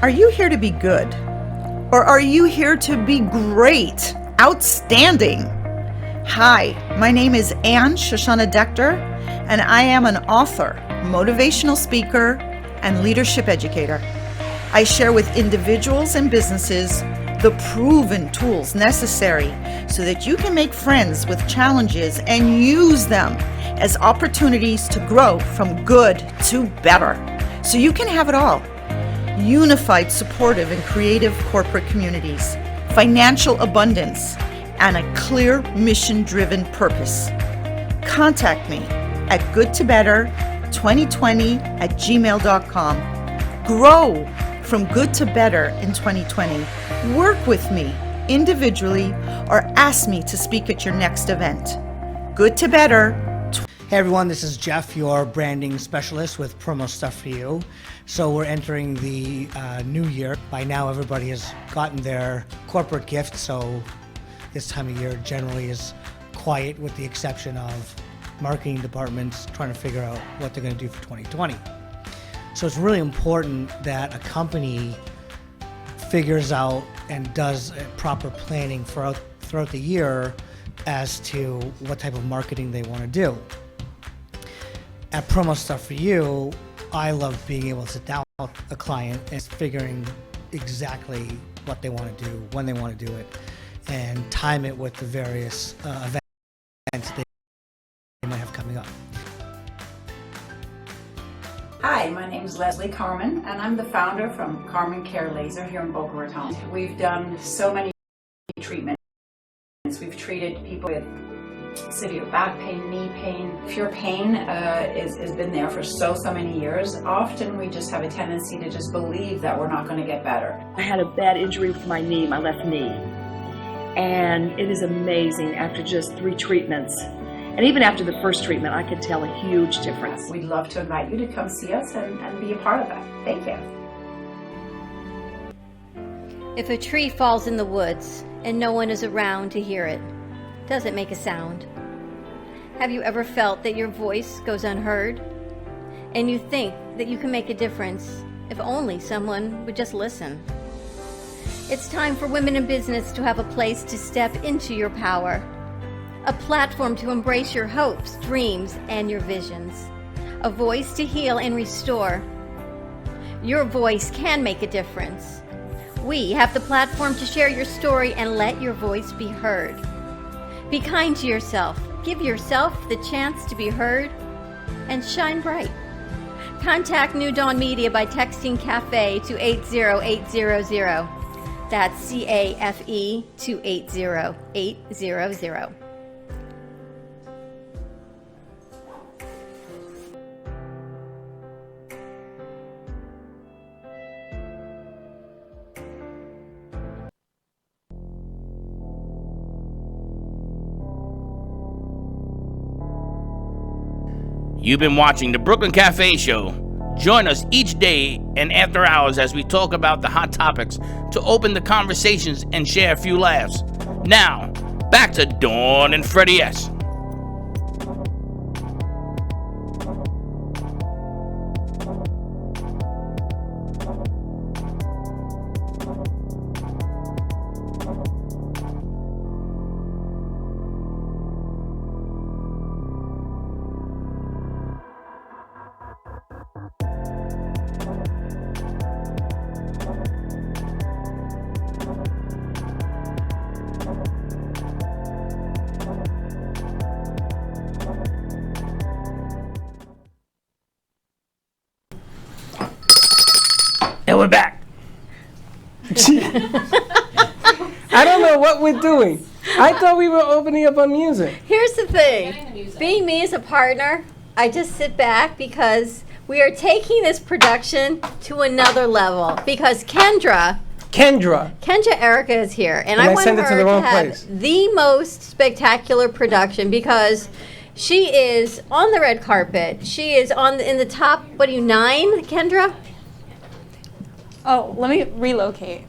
Are you here to be good? Or are you here to be great? Outstanding? Hi, my name is Anne Shoshana Dector, and I am an author, motivational speaker, and leadership educator. I share with individuals and businesses the proven tools necessary so that you can make friends with challenges and use them as opportunities to grow from good to better, so you can have it all. Unified, supportive, and creative corporate communities, financial abundance, and a clear mission-driven purpose. Contact me at goodtobetter2020@gmail.com. Grow from good to better in 2020. Work with me individually or ask me to speak at your next event. Good to Better. Hey everyone, this is Jeff, your branding specialist with Promo Stuff For You. So we're entering the new year. By now everybody has gotten their corporate gift, so this time of year generally is quiet with the exception of marketing departments trying to figure out what they're going to do for 2020. So it's really important that a company figures out and does proper planning throughout the year as to what type of marketing they want to do. At Promo Stuff For You, I love being able to sit down with a client and figuring exactly what they want to do, when they want to do it, and time it with the various events they might have coming up. Hi, my name is Leslie Carmen, and I'm the founder from Carmen Care Laser here in Boca Raton. We've done so many treatments. We've treated people with severe back pain, knee pain. If your pain has been there for so many years, often we just have a tendency to just believe that we're not going to get better. I had a bad injury with my knee, my left knee, and it is amazing after just 3 treatments. And even after the first treatment, I could tell a huge difference. We'd love to invite you to come see us and be a part of that. Thank you. If a tree falls in the woods and no one is around to hear it, does it make a sound? Have you ever felt that your voice goes unheard? And you think that you can make a difference if only someone would just listen? It's time for women in business to have a place to step into your power. A platform to embrace your hopes, dreams, and your visions. A voice to heal and restore. Your voice can make a difference. We have the platform to share your story and let your voice be heard. Be kind to yourself. Give yourself the chance to be heard and shine bright. Contact New Dawn Media by texting CAFE to 80800. That's CAFE to 80800. You've been watching the Brooklyn Cafe Show. Join us each day and after hours as we talk about the hot topics to open the conversations and share a few laughs. Now, back to Dawn and Freddie S. And we're back. I don't know what we're doing. I thought we were opening up on music. Here's the thing. Being me as a partner, I just sit back because we are taking this production to another level. Because Kendra Erica is here, and I want her to have the most spectacular production because she is on the red carpet. She is in the top. What are you, 9, Kendra? Oh, let me relocate.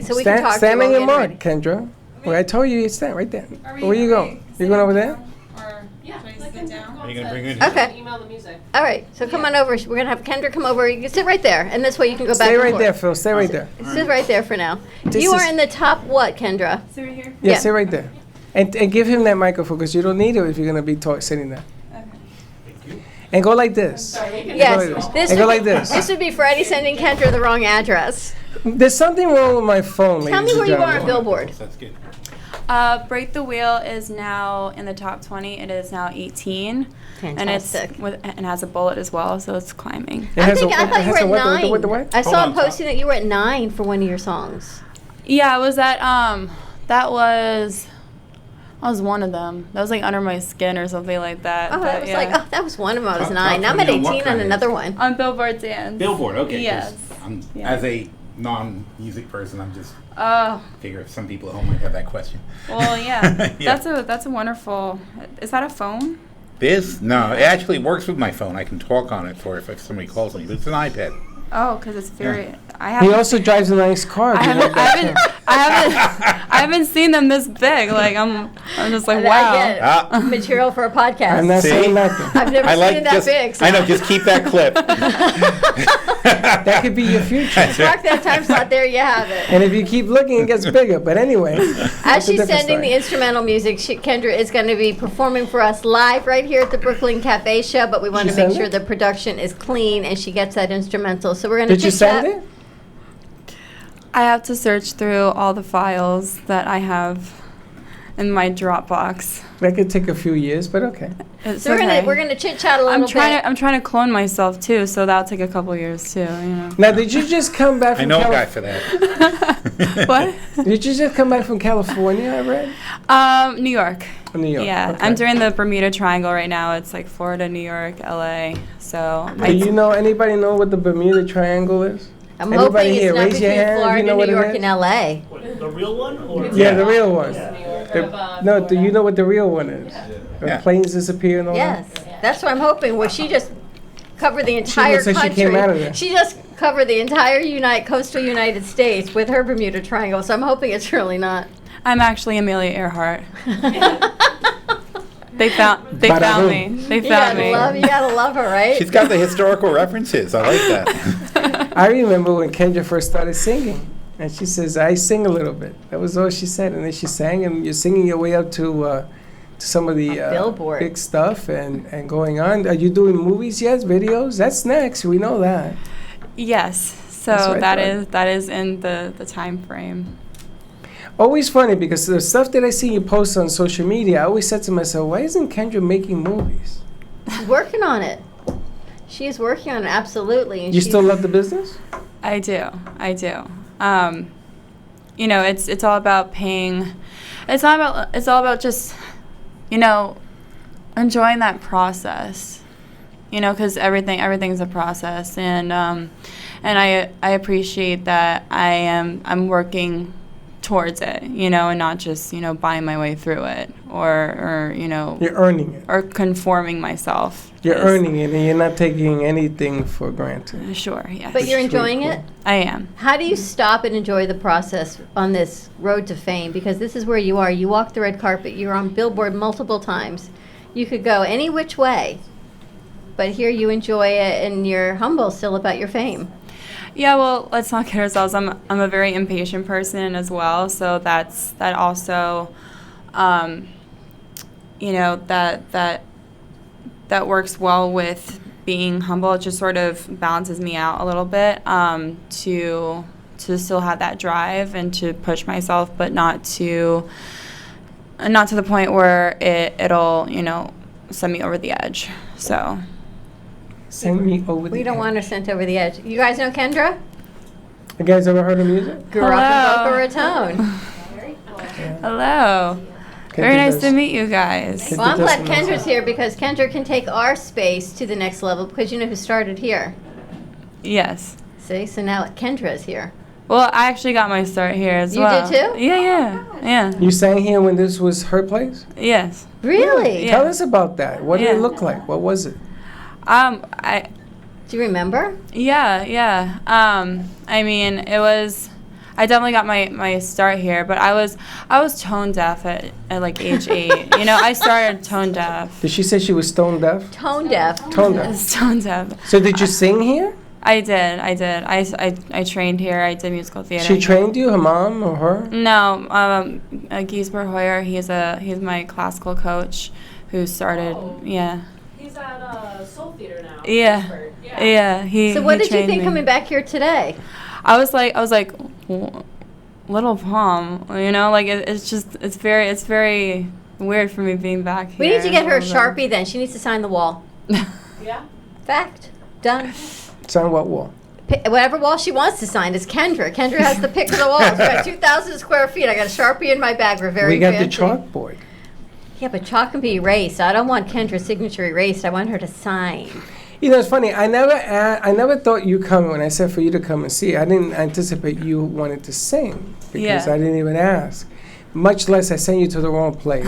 So we can talk. Stand on your mark, Kendra. Well, I told you stand right there. Where you going? You going over there? Or yeah, should I sit down? Are you going to bring it? Okay. Email the music. All right. So come on over. We're going to have Kendra come over. You can sit right there. And this way you can go back Stay and right forth. there, Phil. Stay right there. Sit right there for now. This You is- are in the top what, Kendra? Sit right here. Yeah, stay right there. And give him that microphone because you don't need it if you're going to be sitting there. And go like this. Yes. This And go would like be- this. This would be Freddie sending Kendra the wrong address. There's something wrong with my phone, Tell me ladies where and you are gentlemen. on Billboard. That's good. Break the Wheel is now in the top 20. It is now 18. Fantastic. And has a bullet as well, so it's climbing. I thought you were at 9. what? I saw Hold him on, posting that you were at 9 for one of your songs. Yeah, it was that was one of them. That was like Under My Skin or something like that. Oh, that but was yeah. that was one of them. I was Top 9. Now I'm at 20 on what 18 on kind of- another one. On Billboard Dance. Billboard, okay. 'cause Yes. I'm, As a non-music person, I'm just Oh. figure if some people at home might have that question. Well, yeah. Yeah. That's a wonderful. Is that a phone? This? No, it actually works with my phone. I can talk on it for if somebody calls me, but it's an iPad. Oh, because it's very. Yeah. I He haven't. also drives a nice car. I haven't seen them this big. Like I'm just like And I wow. get it. Material for a podcast. I'm not See? saying nothing. I've never I seen like it that just, big. So I know, just keep that clip. That could be your future. mark that time slot. There you have it. And if you keep looking, it gets bigger. But anyway, As that's a she's different sending story. the instrumental music, Kendra is going to be performing for us live right here at the Brooklyn Cafe Show, but we want to She make send sure it? the production is clean and she gets that instrumental. So we're going to Did you send it? I have to search through all the files that I have in my Dropbox. That could take a few years, but okay. It's So we're gonna chit chat a little bit. I'm trying to clone myself too, so that'll take a couple years too. You know. Now, did you just come back from I know a guy for that. What? Did you just come back from California, I read? New York. New York. Yeah, okay. I'm doing the Bermuda Triangle right now. It's like Florida, New York, LA. So Do you know, anybody know what the Bermuda Triangle is? I'm Anybody hoping here? it's not Raise your between hand if Florida, you know New what it York, is. and LA. The real one? Or Yeah, the real one. No, do you know what the real one is? Where planes disappear and all Yes, that? that's what I'm hoping. Well, she just covered the entire looks like country. she came out of there. She just covered the entire coastal United States with her Bermuda Triangle. So I'm hoping it's really not. I'm actually Amelia Earhart. They found me. They You found me. gotta love her, right? She's got the historical references. I like that. I remember when Kendra first started singing, and she says, "I sing a little bit." That was all she said, and then she sang, and you're singing your way up to some of the Billboard. big stuff and going on. Are you doing movies yet? Videos? That's next. We know that. Yes. So That's what I thought. that is in the time frame. Always funny because the stuff that I see you post on social media, I always said to myself, "Why isn't Kendra making movies?" She's working on it. She is working on it, absolutely. And You she's- still love the business? I do. You know, it's all about paying. It's all about just, you know, enjoying that process. You know, because everything's a process, and I appreciate that I'm working towards it, you know, and not just, you know, buying my way through it or you know, You're earning it. or conforming myself. You're 'Cause- earning it, and you're not taking anything for granted. Sure, yes. But you're It's really enjoying cool. it? I am. How do you stop and enjoy the process on this road to fame? Because this is where you are. You walk the red carpet. You're on Billboard multiple times. You could go any which way. But here you enjoy it and you're humble still about your fame. Yeah, well, let's not kid ourselves. I'm a very impatient person as well, so that also, you know, that works well with being humble. It just sort of balances me out a little bit to still have that drive and to push myself, but not to the point where it'll, you know, send me over the edge. So. Send me over the We don't want her sent over the edge. You guys know Kendra? You guys ever heard her music? Grew up in Boca Raton. Hello. Very nice to meet you guys. Well, I'm glad Kendra's here because Kendra can take our space to the next level because you know who started here. Yes. See, so now Kendra is here. Well, I actually got my start here as You well. did too? Yeah. You sang here when this was her place? Yes. Really? Tell us about that. What did Yeah. it look like? What was it? Do you remember? Yeah. I mean, it was. I definitely got my start here, but I was tone deaf at like age 8. You know, I started tone deaf. Did she say she was stone deaf? Tone deaf. Tone deaf. Tone deaf. So did you sing here? I did. I trained here. I did musical theater. She trained you, her mom or her? No, Giesbert Hoyer. He's my classical coach, who started. Yeah. He's at Soul Theater now. Yeah. Yeah. So what did you trained think me. coming back here today? I was like, Little Palm. You know, like it's very weird for me being back here. We need to get her a Sharpie then. She needs to sign the wall. Yeah. Fact. Done. Sign what wall? Whatever wall she wants to sign is Kendra. Kendra has the pick of the walls. We got 2,000 square feet. I got a Sharpie in my bag. We're very We got fancy. the chalkboard. Yeah, but chalk can be erased. I don't want Kendra's signature erased. I want her to sign. You know, it's funny. I never thought you coming when I said for you to come and see. I didn't anticipate you wanted to sing because Yeah. I didn't even ask. Much less I sent you to the wrong place.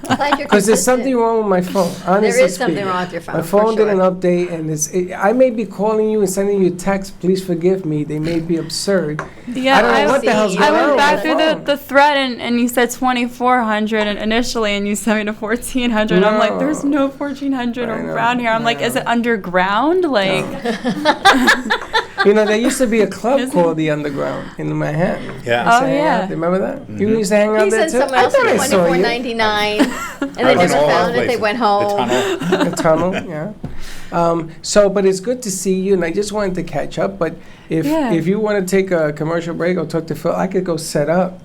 Glad you're Because there's consistent. something wrong with my phone. Honestly There is something speaking. wrong with your phone, My for phone sure. didn't update, and I may be calling you and sending you texts. Please forgive me. They may be absurd. Yeah, I don't know what the hell's going I on went with back my through phone. the thread and you said 2,400 initially, and you sent me to 1,400. I'm like, there's no 1,400 around here. I'm like, is it underground? Like, You know, there used to be a club called the Underground in Manhattan. Yeah. Used to Oh, hang yeah. out there. Remember that? You used to hang out He there sent too? someone else thought for I saw you. $24.99, and they I was never all found over it. They places. went home. The tunnel, yeah. So, but it's good to see you, and I just wanted to catch up. But if you want to take a commercial break or talk to Phil, I could go set up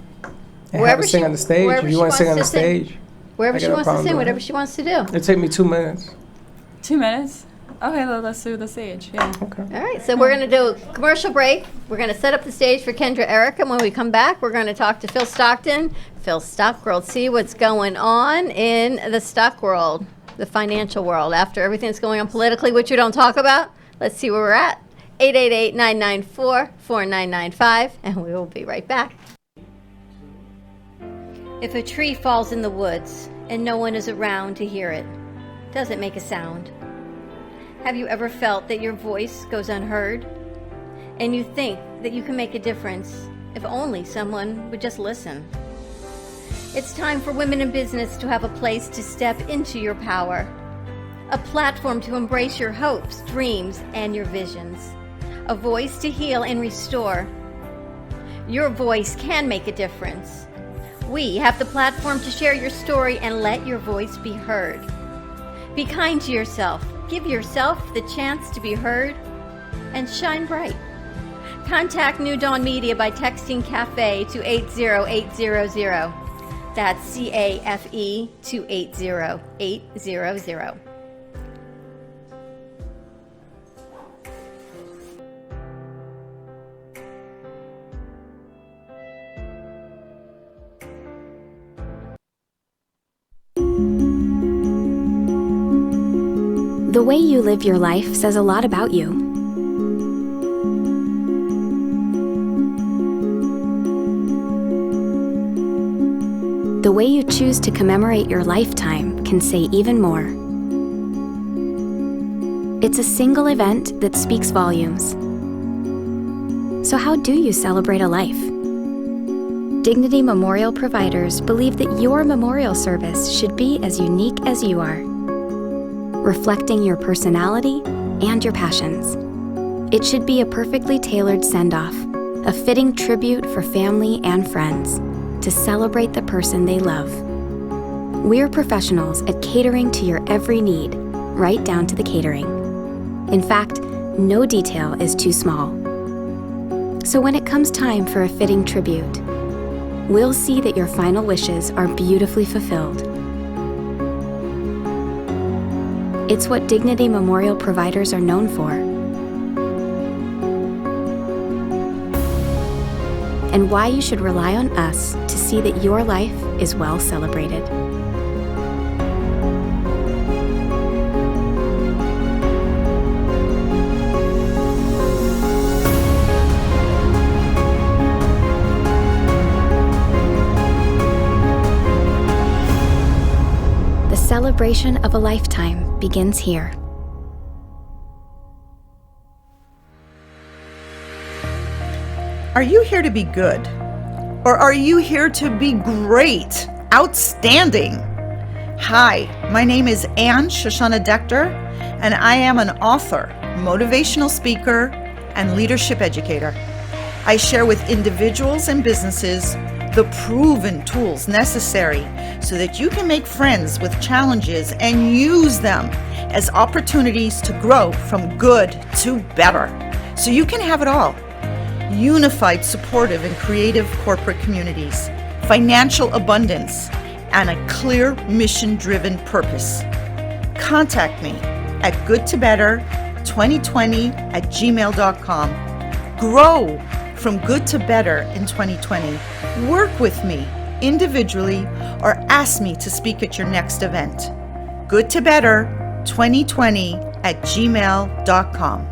and have her sing on the stage. wherever If you she want to sing on wants the to sing. stage, Wherever I she got no wants to problem sing, doing whatever it. she wants to do. It'll take me 2 minutes. 2 minutes? Okay, let's do the stage. Yeah. Okay. All right, so we're going to do a commercial break. We're going to set up the stage for Kendra Eric, and when we come back, we're going to talk to Phil Stockton, Phil Stock World, see what's going on in the stock world, the financial world. After everything that's going on politically, which we don't talk about, let's see where we're at. 888-994-4995, and we will be right back. If a tree falls in the woods and no one is around to hear it, does it make a sound? Have you ever felt that your voice goes unheard? And you think that you can make a difference if only someone would just listen? It's time for women in business to have a place to step into your power, a platform to embrace your hopes, dreams, and your visions, a voice to heal and restore. Your voice can make a difference. We have the platform to share your story and let your voice be heard. Be kind to yourself. Give yourself the chance to be heard and shine bright. Contact New Dawn Media by texting CAFE to 80800. That's CAFE to 80800. The way you live your life says a lot about you. The way you choose to commemorate your lifetime can say even more. It's a single event that speaks volumes. So how do you celebrate a life? Dignity Memorial providers believe that your memorial service should be as unique as you are, reflecting your personality and your passions. It should be a perfectly tailored send-off, a fitting tribute for family and friends to celebrate the person they love. We're professionals at catering to your every need, right down to the catering. In fact, no detail is too small. So when it comes time for a fitting tribute, we'll see that your final wishes are beautifully fulfilled. It's what Dignity Memorial providers are known for. And why you should rely on us to see that your life is well celebrated. The celebration of a lifetime begins here. Are you here to be good? Or are you here to be great, outstanding? Hi, my name is Ann Shoshana Dector, and I am an author, motivational speaker, and leadership educator. I share with individuals and businesses the proven tools necessary so that you can make friends with challenges and use them as opportunities to grow from good to better, so you can have it all. Unified, supportive, and creative corporate communities, financial abundance, and a clear mission-driven purpose. Contact me at goodtobetter2020@gmail.com. Grow from good to better in 2020. Work with me individually or ask me to speak at your next event. goodtobetter2020@gmail.com.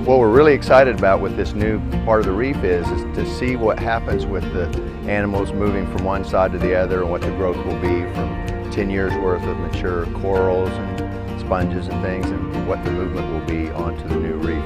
What we're really excited about with this new part of the reef is to see what happens with the animals moving from one side to the other and what the growth will be from 10 years worth of mature corals and sponges and things, and what the movement will be onto the new reef.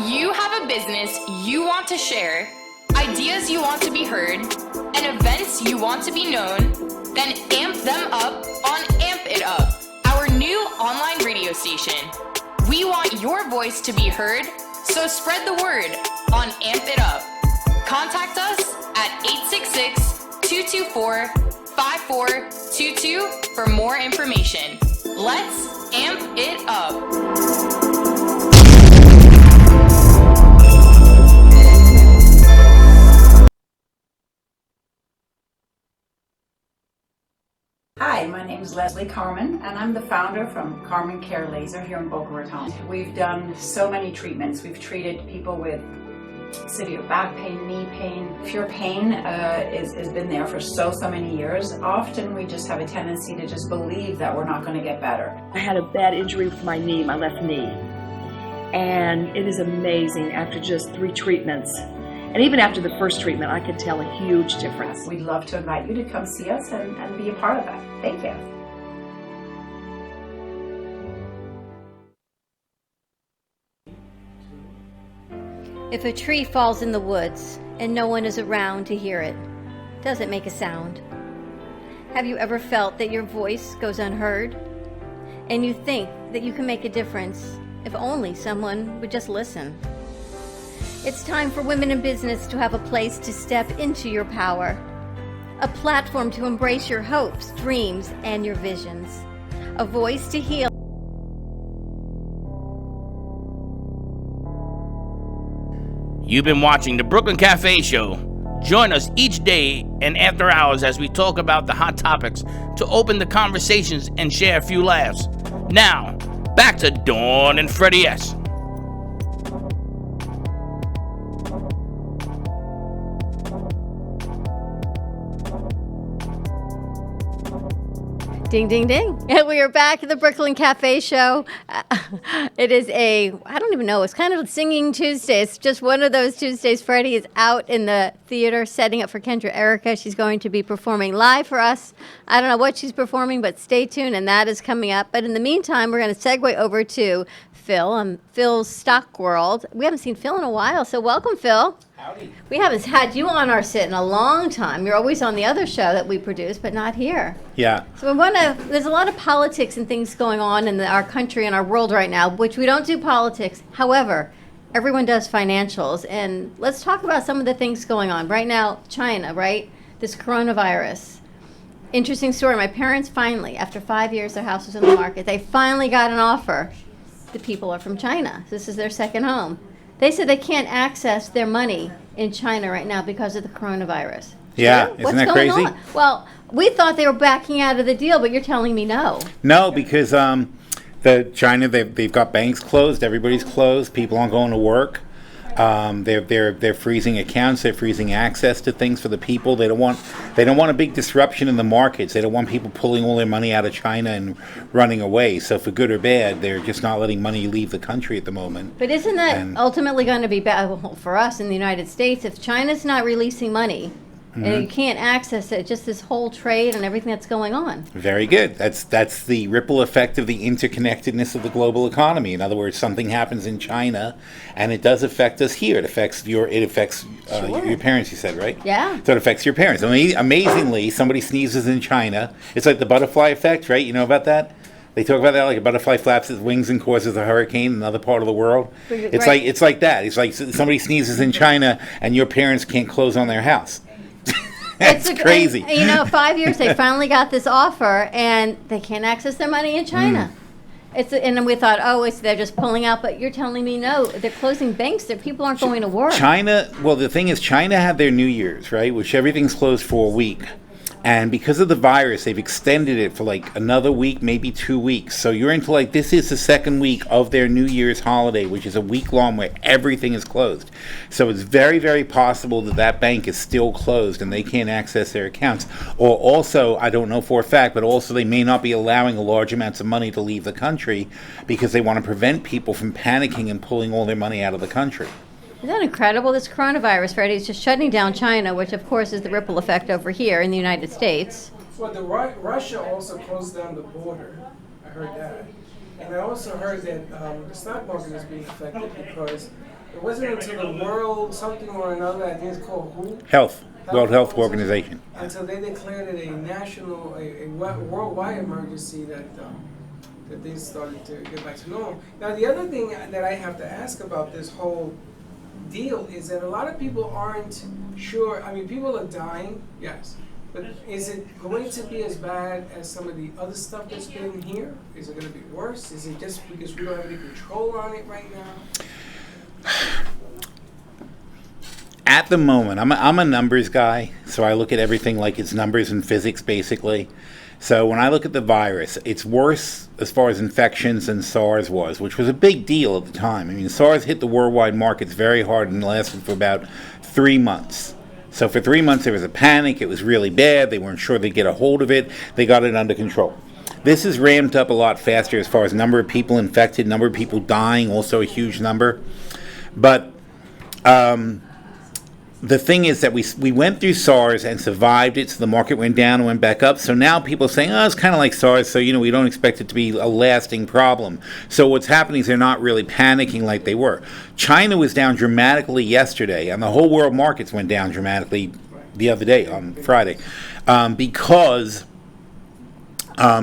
You have a business you want to share, ideas you want to be heard, and events you want to be known, then amp them up on Amp It Up, our new online radio station. We want your voice to be heard, so spread the word on Amp It Up. Contact us at 866-224-5422 for more information. Let's amp it up. Hi, my name is Leslie Carmen, and I'm the founder from Carmen Care Laser here in Boca Raton. We've done so many treatments. We've treated people with severe back pain, knee pain. If your pain has been there for so many years, often we just have a tendency to just believe that we're not going to get better. I had a bad injury with my knee, my left knee. And it is amazing after just 3 treatments. And even after the first treatment, I could tell a huge difference. We'd love to invite you to come see us and be a part of that. Thank you. If a tree falls in the woods and no one is around to hear it, does it make a sound? Have you ever felt that your voice goes unheard? And you think that you can make a difference if only someone would just listen? It's time for women in business to have a place to step into your power, a platform to embrace your hopes, dreams, and your visions, a voice to heal. You've been watching the Brooklyn Cafe Show. Join us each day and after hours as we talk about the hot topics to open the conversations and share a few laughs. Now, back to Dawn and Freddie S. Ding, ding, ding. And we are back at the Brooklyn Cafe Show. It is I don't even know, it's kind of Singing Tuesday. It's just one of those Tuesdays. Freddie is out in the theater setting up for Kendra Erica. She's going to be performing live for us. I don't know what she's performing, but stay tuned, and that is coming up. But in the meantime, we're going to segue over to Phil, Phil's Stock World. We haven't seen Phil in a while, so welcome, Phil. Howdy. We haven't had you on our sit in a long time. You're always on the other show that we produce, but not here. Yeah. So there's a lot of politics and things going on in our country and our world right now, which we don't do politics. However, everyone does financials. And let's talk about some of the things going on. Right now, China, right? This coronavirus. Interesting story. My parents finally, after 5 years, their house was in the market. They finally got an offer. The people are from China. This is their second home. They said they can't access their money in China right now because of the coronavirus. Yeah, True? isn't What's that going crazy? on? Well, we thought they were backing out of the deal, but you're telling me no. No, because China, they've got banks closed, everybody's closed, people aren't going to work. They're freezing accounts. They're freezing access to things for the people. They don't want a big disruption in the markets. They don't want people pulling all their money out of China and running away. So for good or bad, they're just not letting money leave the country at the moment. But isn't that ultimately going to be bad for us in the United States if China's not releasing money? And you can't access it, just this whole trade and everything that's going on. Very good. That's the ripple effect of the interconnectedness of the global economy. In other words, something happens in China, and it does affect us here. It affects your parents. You said, right? Yeah. So it affects your parents. Amazingly, somebody sneezes in China. It's like the butterfly effect, right? You know about that? They talk about that like a butterfly flaps its wings and causes a hurricane in another part of the world. It's like that. It's like somebody sneezes in China, and your parents can't close on their house. That's crazy. And, 5 years, they finally got this offer, and they can't access their money in China. And then we thought, they're just pulling out. But you're telling me, no, they're closing banks. People aren't going to work. China, well, the thing is, China had their New Year's, right, which everything's closed for a week. And because of the virus, they've extended it for like another week, maybe 2 weeks. So you're into this is the second week of their New Year's holiday, which is a week long where everything is closed. So it's very, very possible that bank is still closed and they can't access their accounts. Or also, I don't know for a fact, but also they may not be allowing large amounts of money to leave the country because they want to prevent people from panicking and pulling all their money out of the country. Isn't that incredible? This coronavirus, Freddie, is just shutting down China, which of course is the ripple effect over here in the United States. Well, Russia also closed down the border. I heard that. And I also heard that the stock market is being affected because it wasn't until the world something or another, I think it's called World Health Organization. Until they declared it a national, a worldwide emergency that things started to get back to normal. Now, the other thing that I have to ask about this whole deal is that a lot of people aren't sure. I mean, people are dying, yes, but is it going to be as bad as some of the other stuff that's been here? Is it going to be worse? Is it just because we don't have any control on it right now? At the moment, I'm a numbers guy, so I look at everything like it's numbers and physics, basically. So when I look at the virus, it's worse as far as infections than SARS was, which was a big deal at the time. I mean, SARS hit the worldwide markets very hard and lasted for about 3 months. So for 3 months, there was a panic. It was really bad. They weren't sure they'd get a hold of it. They got it under control. This has ramped up a lot faster as far as number of people infected, number of people dying, also a huge number. But the thing is that we went through SARS and survived it, so the market went down and went back up. So now people are saying, it's kind of like SARS, so we don't expect it to be a lasting problem. So what's happening is they're not really panicking like they were. China was down dramatically yesterday, and the whole world markets went down dramatically the other day on Friday because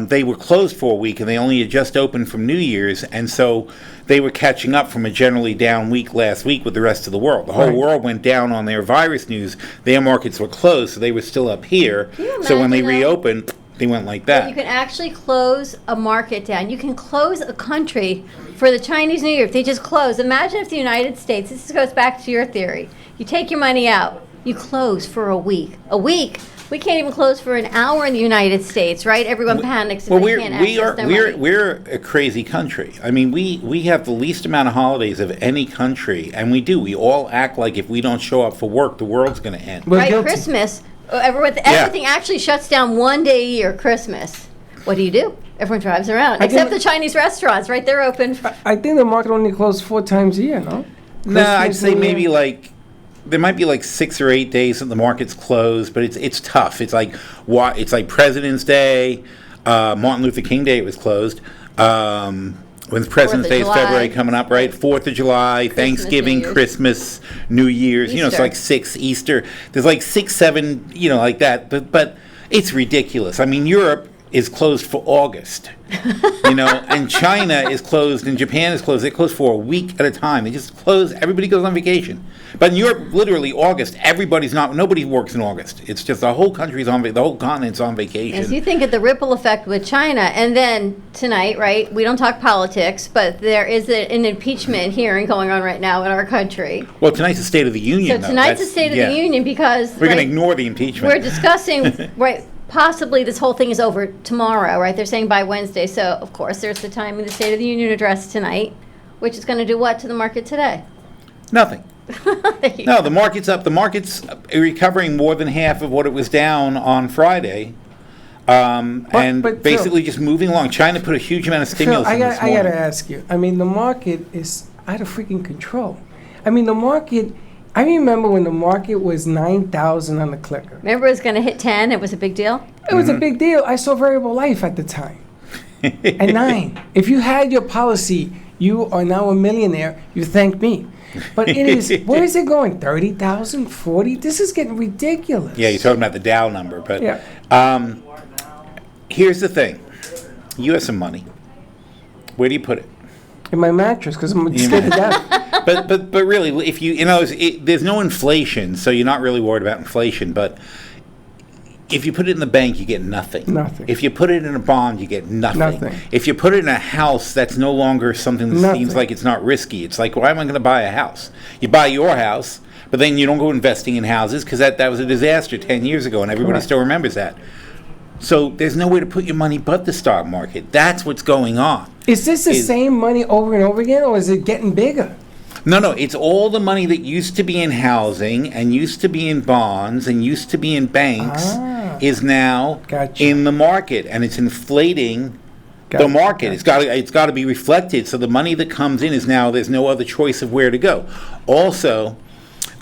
they were closed for a week, and they only had just opened from New Year's, and so they were catching up from a generally down week last week with the rest of the world. The whole world went down on their virus news. Their markets were closed, so they were still up here. So when they reopened, they went like that. You can actually close a market down. You can close a country for the Chinese New Year if they just close. Imagine if the United States, this goes back to your theory, you take your money out, you close for a week. A week? We can't even close for an hour in the United States, right? Everyone panics if they can't access their money. We're a crazy country. I mean, we have the least amount of holidays of any country, and we do. We all act like if we don't show up for work, the world's going to end. Right, Christmas. Everything actually shuts down one day a year, Christmas. What do? Everyone drives around, except the Chinese restaurants, right? They're open. I think the market only closes 4 times a year, no? No, I'd say maybe there might be 6 or 8 days that the market's closed, but it's tough. It's like President's Day, Martin Luther King Day. It was closed. When President's Day is February coming up, right? 4th of July, Thanksgiving, Christmas, New Year's. Easter. It's like 6 Easter. There's 6, 7, like that. But it's ridiculous. I mean, Europe is closed for August, and China is closed and Japan is closed. They close for a week at a time. They just close. Everybody goes on vacation. But in Europe, literally August, nobody works in August. It's just the whole country's the whole continent's on vacation. As you think of the ripple effect with China, and then tonight, right? We don't talk politics, but there is an impeachment hearing going on right now in our country. Well, tonight's the State of the Union. So tonight's the State of the Union because we're going to ignore the impeachment. We're discussing possibly this whole thing is over tomorrow, right? They're saying by Wednesday. So, of course, there's the time in the State of the Union address tonight, which is going to do what to the market today? Nothing. No, the market's up. The market's recovering more than half of what it was down on Friday. And basically just moving along. China put a huge amount of stimulus in this morning. I got to ask you. I mean, the market is out of freaking control. I mean, the market... I remember when the market was 9,000 on the clicker. Remember it was going to hit 10? It was a big deal? It was a big deal. I saw variable life at the time. At 9. If you had your policy, you are now a millionaire. You thank me. But it is, where is it going? 30,000, 40? This is getting ridiculous. Yeah, you're talking about the Dow number. But here's the thing. You have some money. Where do you put it? In my mattress, because I'm scared to death. But really, if there's no inflation, so you're not really worried about inflation. But if you put it in the bank, you get nothing. Nothing. If you put it in a bond, you get nothing. Nothing. If you put it in a house, that's no longer something that seems like it's not risky. It's like, why am I going to buy a house? You buy your house, but then you don't go investing in houses because that was a disaster 10 years ago, and everybody still remembers that. So there's nowhere to put your money but the stock market. That's what's going on. Is this the same money over and over again, or is it getting bigger? No, it's all the money that used to be in housing and used to be in bonds and used to be in banks is now in the market, and it's inflating the market. It's got to be reflected. So the money that comes in is now, there's no other choice of where to go. Also,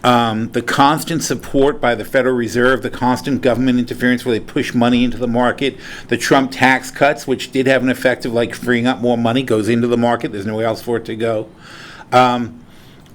the constant support by the Federal Reserve, the constant government interference where they push money into the market, the Trump tax cuts, which did have an effect of freeing up more money, goes into the market. There's nowhere else for it to go.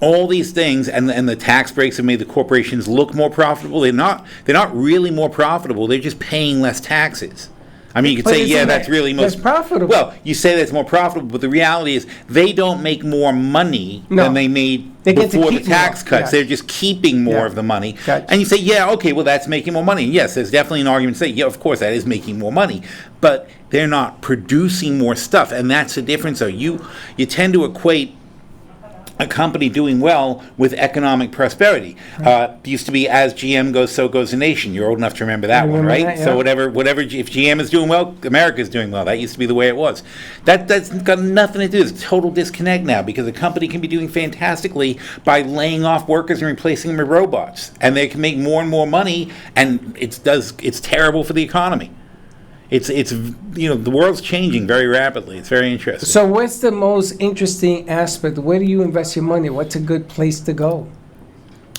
All these things, and the tax breaks have made the corporations look more profitable. They're not really more profitable. They're just paying less taxes. I mean, you could say, that's really that's profitable. Well, you say that's more profitable, but the reality is they don't make more money than they made before the tax cuts. Yeah. They're just keeping more of the money. And you say, that's making more money. And yes, there's definitely an argument to say, yeah, of course, that is making more money. But they're not producing more stuff, and that's the difference. So you tend to equate a company doing well with economic prosperity. Used to be, as GM goes, so goes the nation. You're old enough to remember that one, right? So whatever, if GM is doing well, America's doing well. That used to be the way it was. That's got nothing to do. There's a total disconnect now because a company can be doing fantastically by laying off workers and replacing them with robots, and they can make more and more money, and it's terrible for the economy. It's the world's changing very rapidly. It's very interesting. So what's the most interesting aspect? Where do you invest your money? What's a good place to go?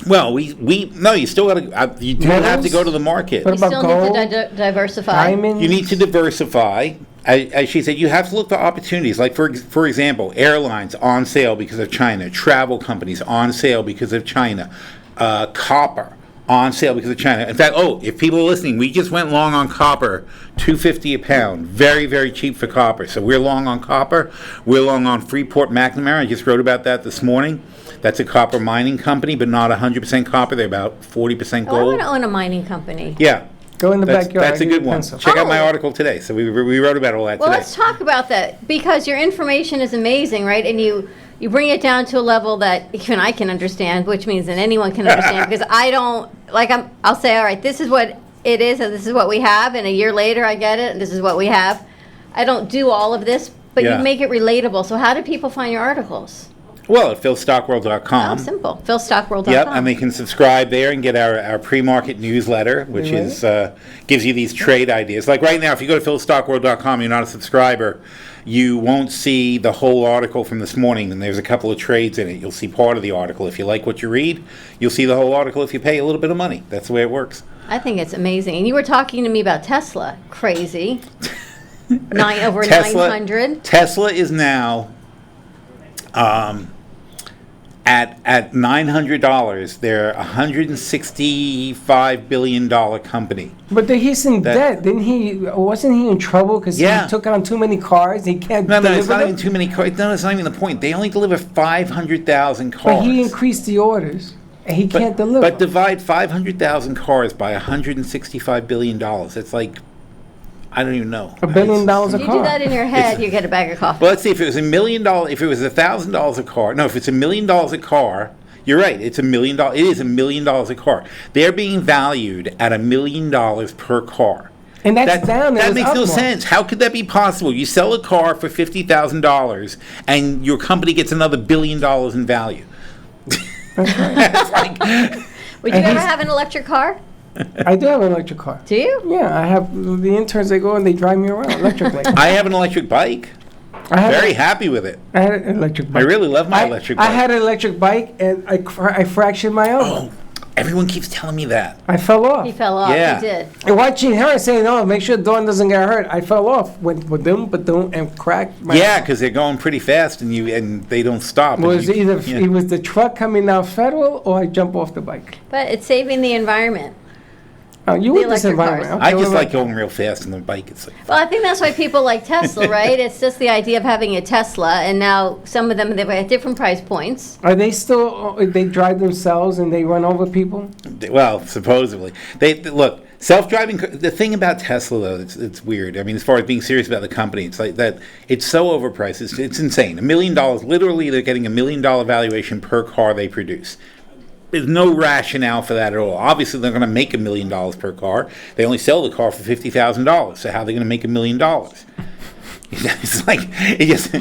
Well, you still got to. You do have to go to the market. You still need to diversify. Diamonds? You need to diversify. As she said, you have to look for opportunities. Like for example, airlines on sale because of China. Travel companies on sale because of China. Copper on sale because of China. In fact, if people are listening, we just went long on copper, $2.50 a pound. Very, very cheap for copper. So we're long on copper. We're long on Freeport McNamara. I just wrote about that this morning. That's a copper mining company, but not 100% copper. They're about 40% I gold. want to own a mining company. Yeah. Go in the backyard. That's a good one. Check out my article today. So we wrote about all that Well, today. let's talk about that because your information is amazing, right? And you bring it down to a level that even I can understand, which means that anyone can understand. Because I don't I'll say, all right, this is what it is, and this is what we have, and a year later I get it, and this is what we have. I don't do all of this, but you make it relatable. So how do people find your articles? Well, at philstockworld.com. Oh, simple. philstockworld.com. Yep, and they can subscribe there and get our pre-market newsletter, which is gives you these trade ideas. Like right now, if you go to philstockworld.com, you're not a subscriber, you won't see the whole article from this morning, and there's a couple of trades in it. You'll see part of the article. If you like what you read, you'll see the whole article if you pay a little bit of money. That's the way it works. I think it's amazing. And you were talking to me about Tesla. Crazy. Over Tesla, 900. Tesla is now... At $900, they're a $165 billion company. But he's in debt, didn't he? Wasn't he in trouble because he took on too many cars? He can't. No, deliver it's not them? even too many cars. No, it's not even the point. They only deliver 500,000 cars. But he increased the orders, and he can't deliver. But divide 500,000 cars by $165 billion. It's like, I don't even know. $1 billion a car. If you do that in your head, you get a bag of coffee. Well, let's see. If it was $1 million, if it was $1,000 a car. No, if it's $1 million a car, you're right. It's $1 million. It is $1 million a car. They're being valued at $1 million per car. And that's down. That makes no more. sense. How could that be possible? You sell a car for $50,000, and your company gets another $1 billion in value. That's right. Would you ever have an electric car? I do have an electric car. Do you? Yeah, I have the interns. They go and they drive me around electrically. I have an electric bike. Very happy with it. I had an electric bike. I really love my electric bike. I had an electric bike and I fractured my elbow. Everyone keeps telling me that. I fell off. He fell off. Yeah. He did. And watching her saying, "Oh, make sure Dawn doesn't get hurt." I fell off, went ba-dum, and cracked my. Yeah, because they're going pretty fast and they don't stop. It was the truck coming down Federal, or I jump off the bike. But it's saving the environment. Oh, you The with this electric environment? I just like going real fast on the bike. It's like, Well, I think that's why people like Tesla, right? It's just the idea of having a Tesla, and now some of them, they're at different price points. Are they still? They drive themselves and they run over people? well, supposedly they look self-driving. The thing about Tesla, though, it's weird. I mean, as far as being serious about the company, it's like that. It's so overpriced. It's insane. $1 million. Literally, they're getting $1 million valuation per car they produce. There's no rationale for that at all. Obviously, they're going to make $1 million per car. They only sell the car for $50,000. So how are they going to make $1 million? It's like it just I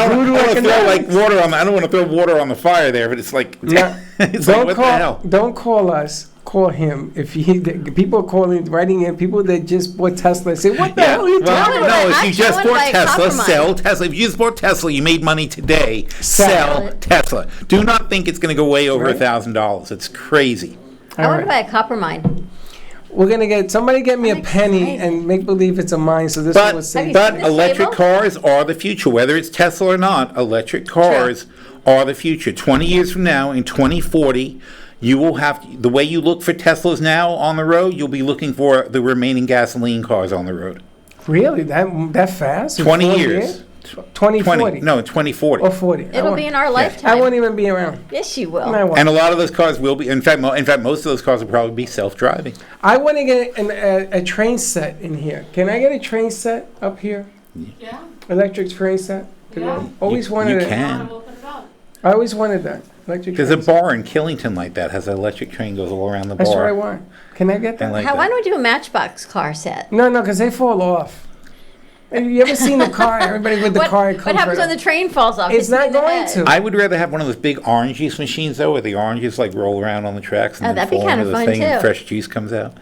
don't want to throw like water on. I don't want to throw water on the fire there, but it's like it's like what the hell? Don't call us. Call him if people are calling, writing in people that just bought Tesla. Say, what the hell are you talking about? No, if you just bought Tesla, sell Tesla. If you just bought Tesla, you made money today. Sell Tesla. Do not think it's going to go way over $1,000. It's crazy. I want to buy a copper mine. We're gonna get somebody get me a penny and make believe it's a mine. So this one was safe. But electric cars are the future. Whether it's Tesla or not, electric cars are the future. 20 years from now, in 2040. You will have the way you look for Teslas now on the road. You'll be looking for the remaining gasoline cars on the road. Really, that fast? 20 years. 2040. No, 2040. Or 40. It'll be in our lifetime. I won't even be around. Yes, you will. And a lot of those cars will be. In fact, most of those cars will probably be self-driving. I want to get a train set in here. Can I get a train set up here? Yeah. Electric train set. Yeah. I always wanted. You can. I always wanted that. Electric There's a train set. bar in Killington like that. Has an electric train goes all around the bar. That's what I want. Can I get that? like Why don't we do a Matchbox car set? No, because they fall off. Have you ever seen the car? Everybody with the car. What happens when the train falls off? It's not going to. I would rather have one of those big orange juice machines though, where the oranges like roll around on the tracks and then that'd be fall kind into of the fun, thing and too. fresh juice comes out.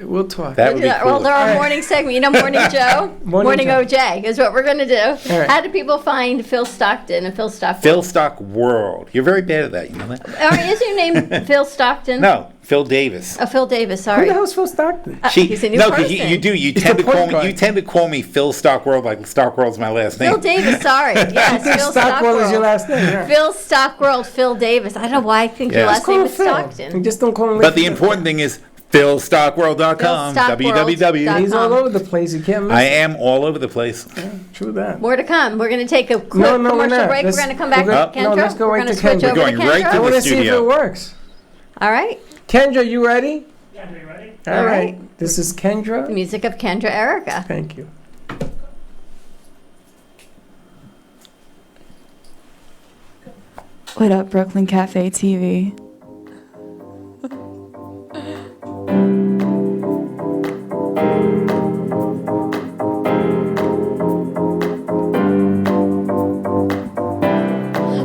We'll talk. That would be Well, cool. they're our morning segment. You know, Morning Joe, Morning Joe. OJ is what we're going to do. All right. How do people find Phil Stockton and Phil Stockton? Phil Stock World. You're very bad at that. You know that? Is your name Phil Stockton? No, Phil Davis. Oh, Phil Davis. Who Sorry. the hell's Phil Stockton? He's a new no, person. you do. You He's tend the to call point me. guard. You tend to call me Phil Stock World, like Stock World's my last name. Phil Davis. Sorry. Yes, Phil Stockwell is your last name. Yeah. Phil Stockworld, Phil Davis. I don't know why I think your Yeah. last Call name him is Phil. Stockton. And just don't call him. But the important thing is PhilStockWorld.com. PhilStockWorld.com. He's all over the place. You can't miss I it. am all over the place. True that. More to come. We're going to take a quick No, we're commercial not. break. Let's- We're going to come back we're to gonna- Kendra. no, let's go We're right going to to switch Kendra. over We're to going right Kendra. to I want to see if studio. it works. All right. Kendra, you ready? Kendra, you ready? All right. This is Kendra. The music of Kendra Erica. Thank you. What up, Brooklyn Cafe TV?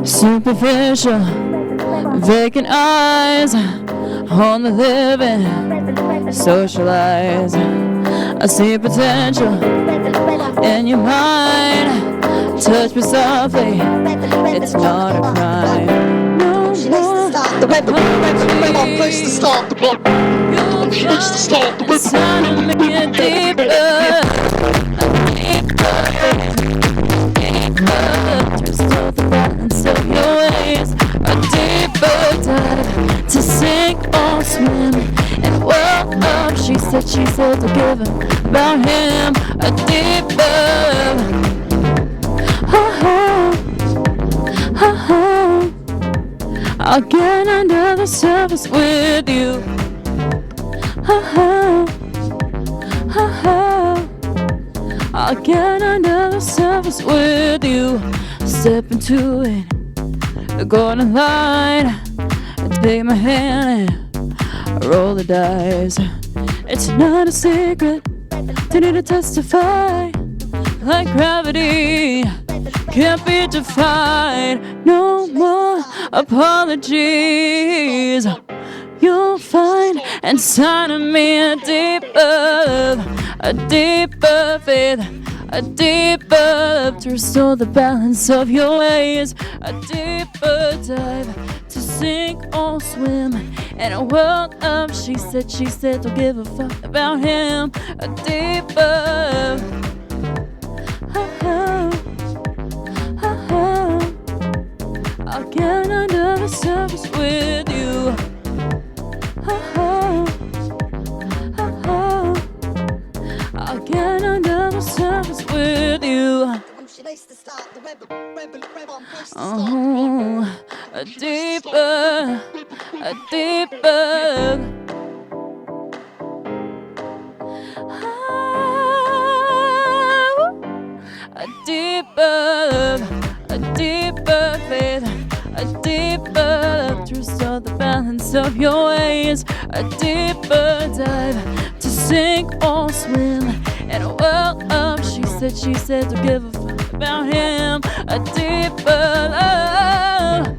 Superficial, vacant eyes on the living, socialize. I see potential in your mind. Touch me softly, it's not a crime. No more apologies. You're signing me deeper. Restore the balance of your ways. A deeper dive to sink or swim in a world of she said to give him about him. A deeper I'll get under the surface with you. I'll get under the surface with you. Step into it, go on the line, take my hand and roll the dice. It's not a secret, they need to testify. Like gravity, can't be defied. No more apologies. You'll find inside of me a deeper faith, a deeper love to restore the balance of your ways. A deeper dive to sink or swim in a world of she said, don't give a fuck about him. A deeper I'll get under the surface with you. I'll get under the surface with you. Oh, a deeper. A deeper faith, a deeper love to restore the balance of your ways. A deeper dive to sink or swim in a world of she said, don't give a fuck about him. A deeper love.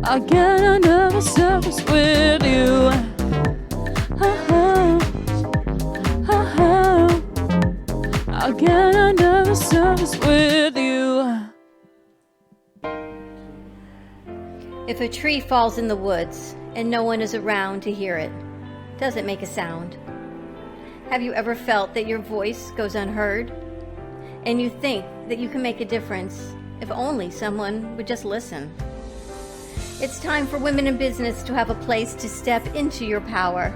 I'll get under the surface with you. I'll get under the surface with you. If a tree falls in the woods and no one is around to hear it, does it make a sound? Have you ever felt that your voice goes unheard? And you think that you can make a difference if only someone would just listen? It's time for women in business to have a place to step into your power,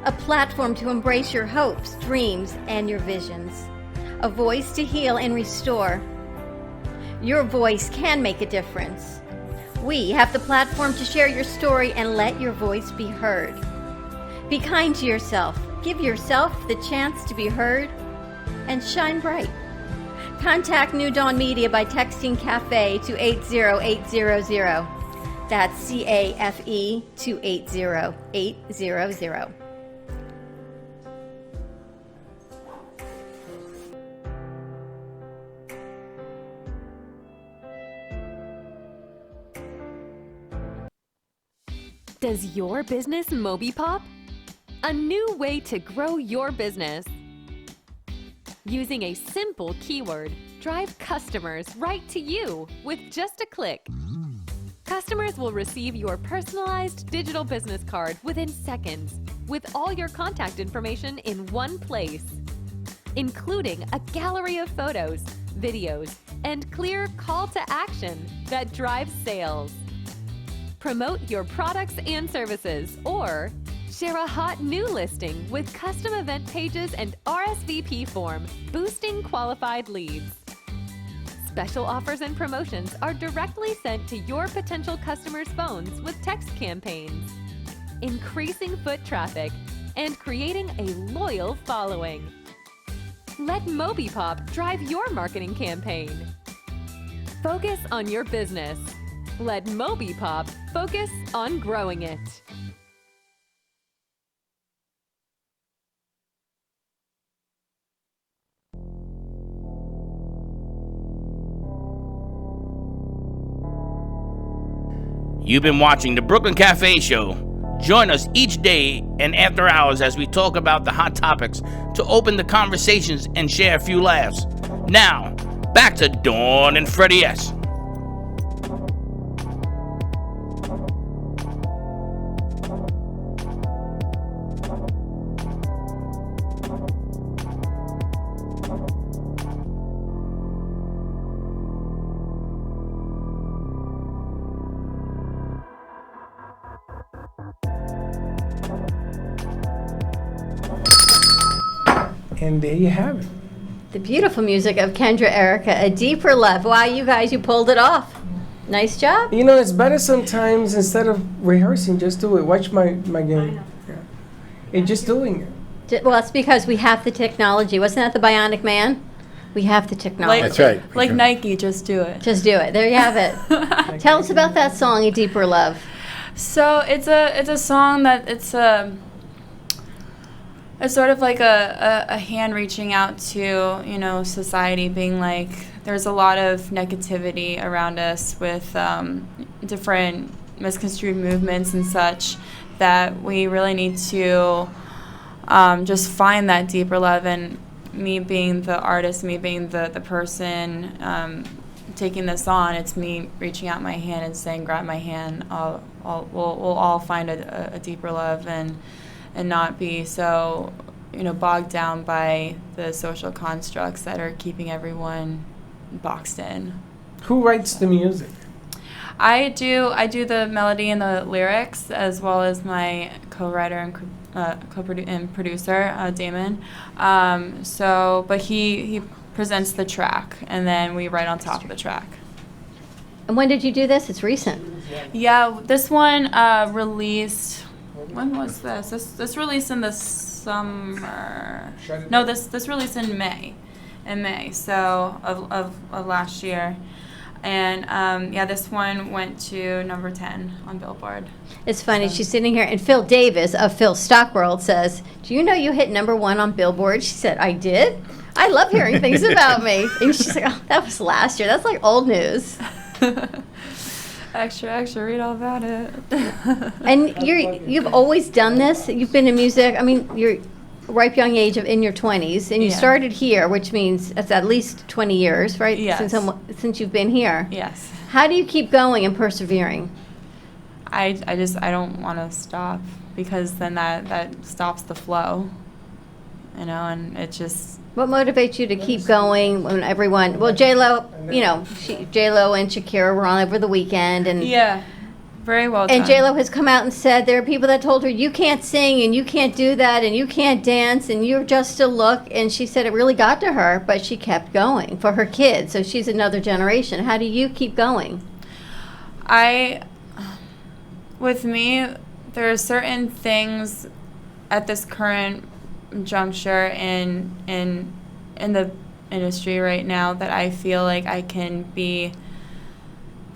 a platform to embrace your hopes, dreams, and your visions, a voice to heal and restore. Your voice can make a difference. We have the platform to share your story and let your voice be heard. Be kind to yourself, give yourself the chance to be heard, and shine bright. Contact New Dawn Media by texting CAFE to 80800. That's CAFE to 80800. Does your business Moby Pop? A new way to grow your business. Using a simple keyword, drive customers right to you with just a click. Customers will receive your personalized digital business card within seconds with all your contact information in one place, including a gallery of photos, videos, and clear call to action that drives sales. Promote your products and services, or share a hot new listing with custom event pages and RSVP form, boosting qualified leads. Special offers and promotions are directly sent to your potential customers' phones with text campaigns, increasing foot traffic and creating a loyal following. Let MobiPop drive your marketing campaign. Focus on your business. Let MobiPop focus on growing it. You've been watching the Brooklyn Cafe Show. Join us each day and after hours as we talk about the hot topics to open the conversations and share a few laughs. Now, back to Dawn and Freddie S. And there you have it. The beautiful music of Kendra Erica, A Deeper Love. Wow, you guys, you pulled it off. Nice job. You know, it's better sometimes instead of rehearsing, just do it. Watch my game. Yeah. It's just doing it. Well, it's because we have the technology. Wasn't that the Bionic Man? We have the technology. That's right. Like Nike, just do it. Just do it. There you have it. Tell us about that song, A Deeper Love. So it's a song that it's sort of like a hand reaching out to, you know, society, being like, there's a lot of negativity around us with different misconstrued movements and such, that we really need to just find that deeper love. And me being the artist, me being the person taking this on, it's me reaching out my hand and saying, grab my hand, we'll all find a deeper love and not be so, you know, bogged down by the social constructs that are keeping everyone boxed in. Who writes the music? I do the melody and the lyrics, as well as my co-writer and producer, Damon. But he presents the track, and then we write on top of the track. And when did you do this? It's recent. Yeah, this one released. When was this? This released in the summer. No, this released in May. So of last year. And this one went to number 10 on Billboard. It's funny, she's sitting here, and Phil Davis of Phil Stockworld says, do you know you hit number 1 on Billboard? She said, I did? I love hearing things about me. And she's like, oh, that was last year. That's like old news. Extra, read all about it. And you've always done this? You've been in music, I mean, you're ripe young age of in your 20s, and you started here, which means it's at least 20 years, right? Yes. Since you've been here. Yes. How do you keep going and persevering? I don't want to stop, because then that stops the flow, you know, and it just. What motivates you to keep going when everyone? Well, J-Lo, you know, J-Lo and Shakira were on over the weekend, and yeah, very well done. And J-Lo has come out and said there are people that told her you can't sing and you can't do that and you can't dance and you're just a look. And she said it really got to her, but she kept going for her kids. So she's another generation. How do you keep going? With me, there are certain things at this current juncture in the industry right now that I feel like I can be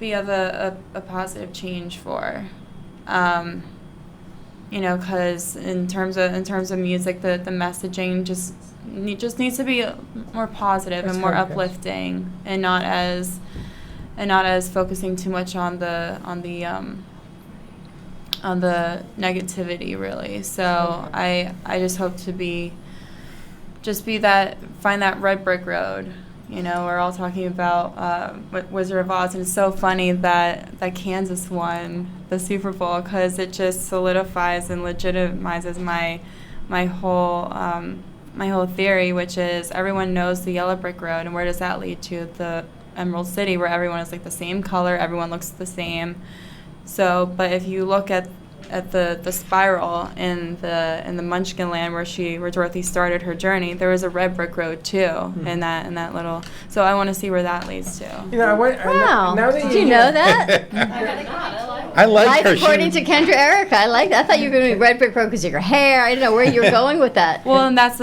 of a positive change for, you know, because in terms of music, the messaging just needs to be more positive and more uplifting, and not as focusing too much on the the negativity, really. So I just hope to be find that red brick road. You know, we're all talking about Wizard of Oz, and it's so funny that Kansas won the Super Bowl, because it just solidifies and legitimizes my whole theory, which is everyone knows the yellow brick road, and where does that lead to? The Emerald City, where everyone is like the same color, everyone looks the same. So, but if you look at the spiral in the Munchkin land where Dorothy started her journey, there was a red brick road too in that little. So I want to see where that leads to. You know, Wow. now that Did you know that? I like her. Life according to Kendra Erica. I like that. I thought you were going to be red brick road because of your hair. I didn't know where you were going with that. Well, and that's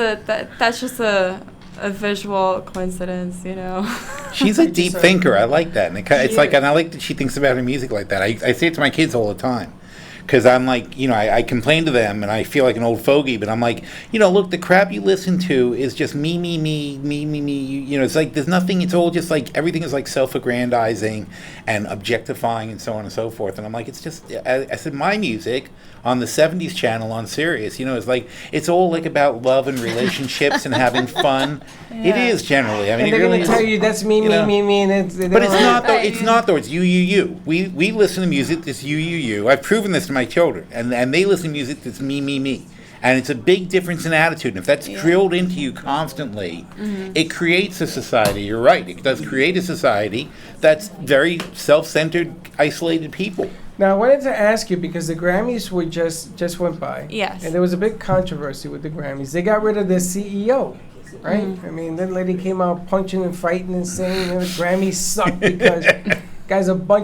just a visual coincidence, you know. She's a deep thinker. I like that. And it's like, and I like that she thinks about her music like that. I say it to my kids all the time. Because I'm like, you know, I complain to them and I feel like an old fogey, but I'm like, you know, look, the crap you listen to is just me. You know, it's like there's nothing, it's all just like, everything is like self-aggrandizing and objectifying and so on and so forth. And I'm like, it's just, I said, my music on the 70s channel on Sirius, you know, it's like, it's all like about love and relationships and having fun. It is generally. I mean, and they're going to tell you that's me, and it's. But it's not though. It's not though. It's you. We listen to music that's you. I've proven this to my children, and they listen to music that's me. And it's a big difference in attitude. And if that's drilled into you constantly, it creates a society. You're right. It does create a society that's very self-centered, isolated people. Now, I wanted to ask you, because the Grammys were just went by. Yes. And there was a big controversy with the Grammys. They got rid of their CEO, right? I mean, that lady came out punching and fighting and saying, you know, the Grammys suck because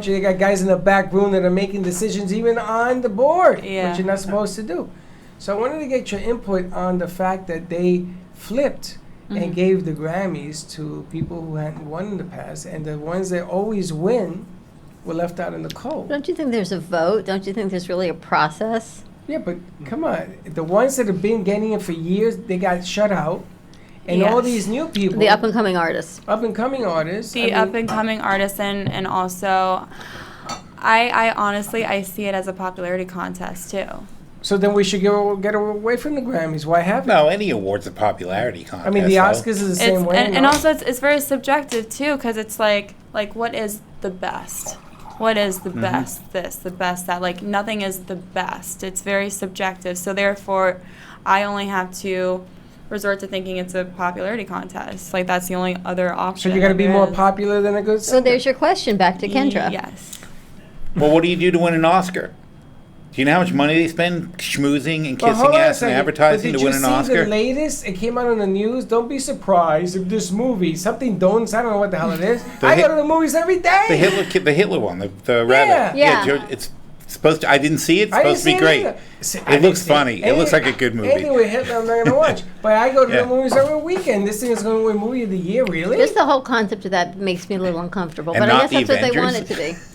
they got guys in the back room that are making decisions even on the board, which you're not supposed to do. So I wanted to get your input on the fact that they flipped and gave the Grammys to people who hadn't won in the past, and the ones that always win were left out in the cold. Don't you think there's a vote? Don't you think there's really a process? Yeah, but come on. The ones that have been getting it for years, they got shut out. And all these new people. The up-and-coming artists. Up-and-coming artists. The up-and-coming artists, and also, I honestly, I see it as a popularity contest, too. So then we should get away from the Grammys. Why have it? No, any award's a popularity contest. I mean, the Oscars is the same way. And also, it's very subjective, too, because it's like, what is the best? What is the best this, the best that? Like, nothing is the best. It's very subjective. So, therefore, I only have to resort to thinking it's a popularity contest. Like, that's the only other option. So you got to be more popular than a good singer. So there's your question back to Kendra. Yes. Well, what do you do to win an Oscar? Do you know how much money they spend schmoozing and kissing ass and advertising to win an Oscar? Did you see the latest? It came out on the news. Don't be surprised if this movie, something Donuts, I don't know what the hell it is. I go to the movies every day. The Hitler one, the rabbit. Yeah. It's supposed to. I didn't see it. It's supposed to be great. It looks funny. It looks like a good movie. Anyway, Hitler, I'm not going to watch. But I go to the movies every weekend. This thing is going to win Movie of the Year, really? Just the whole concept of that makes me a little uncomfortable. And but I not guess the that's what they want it Avengers? to be.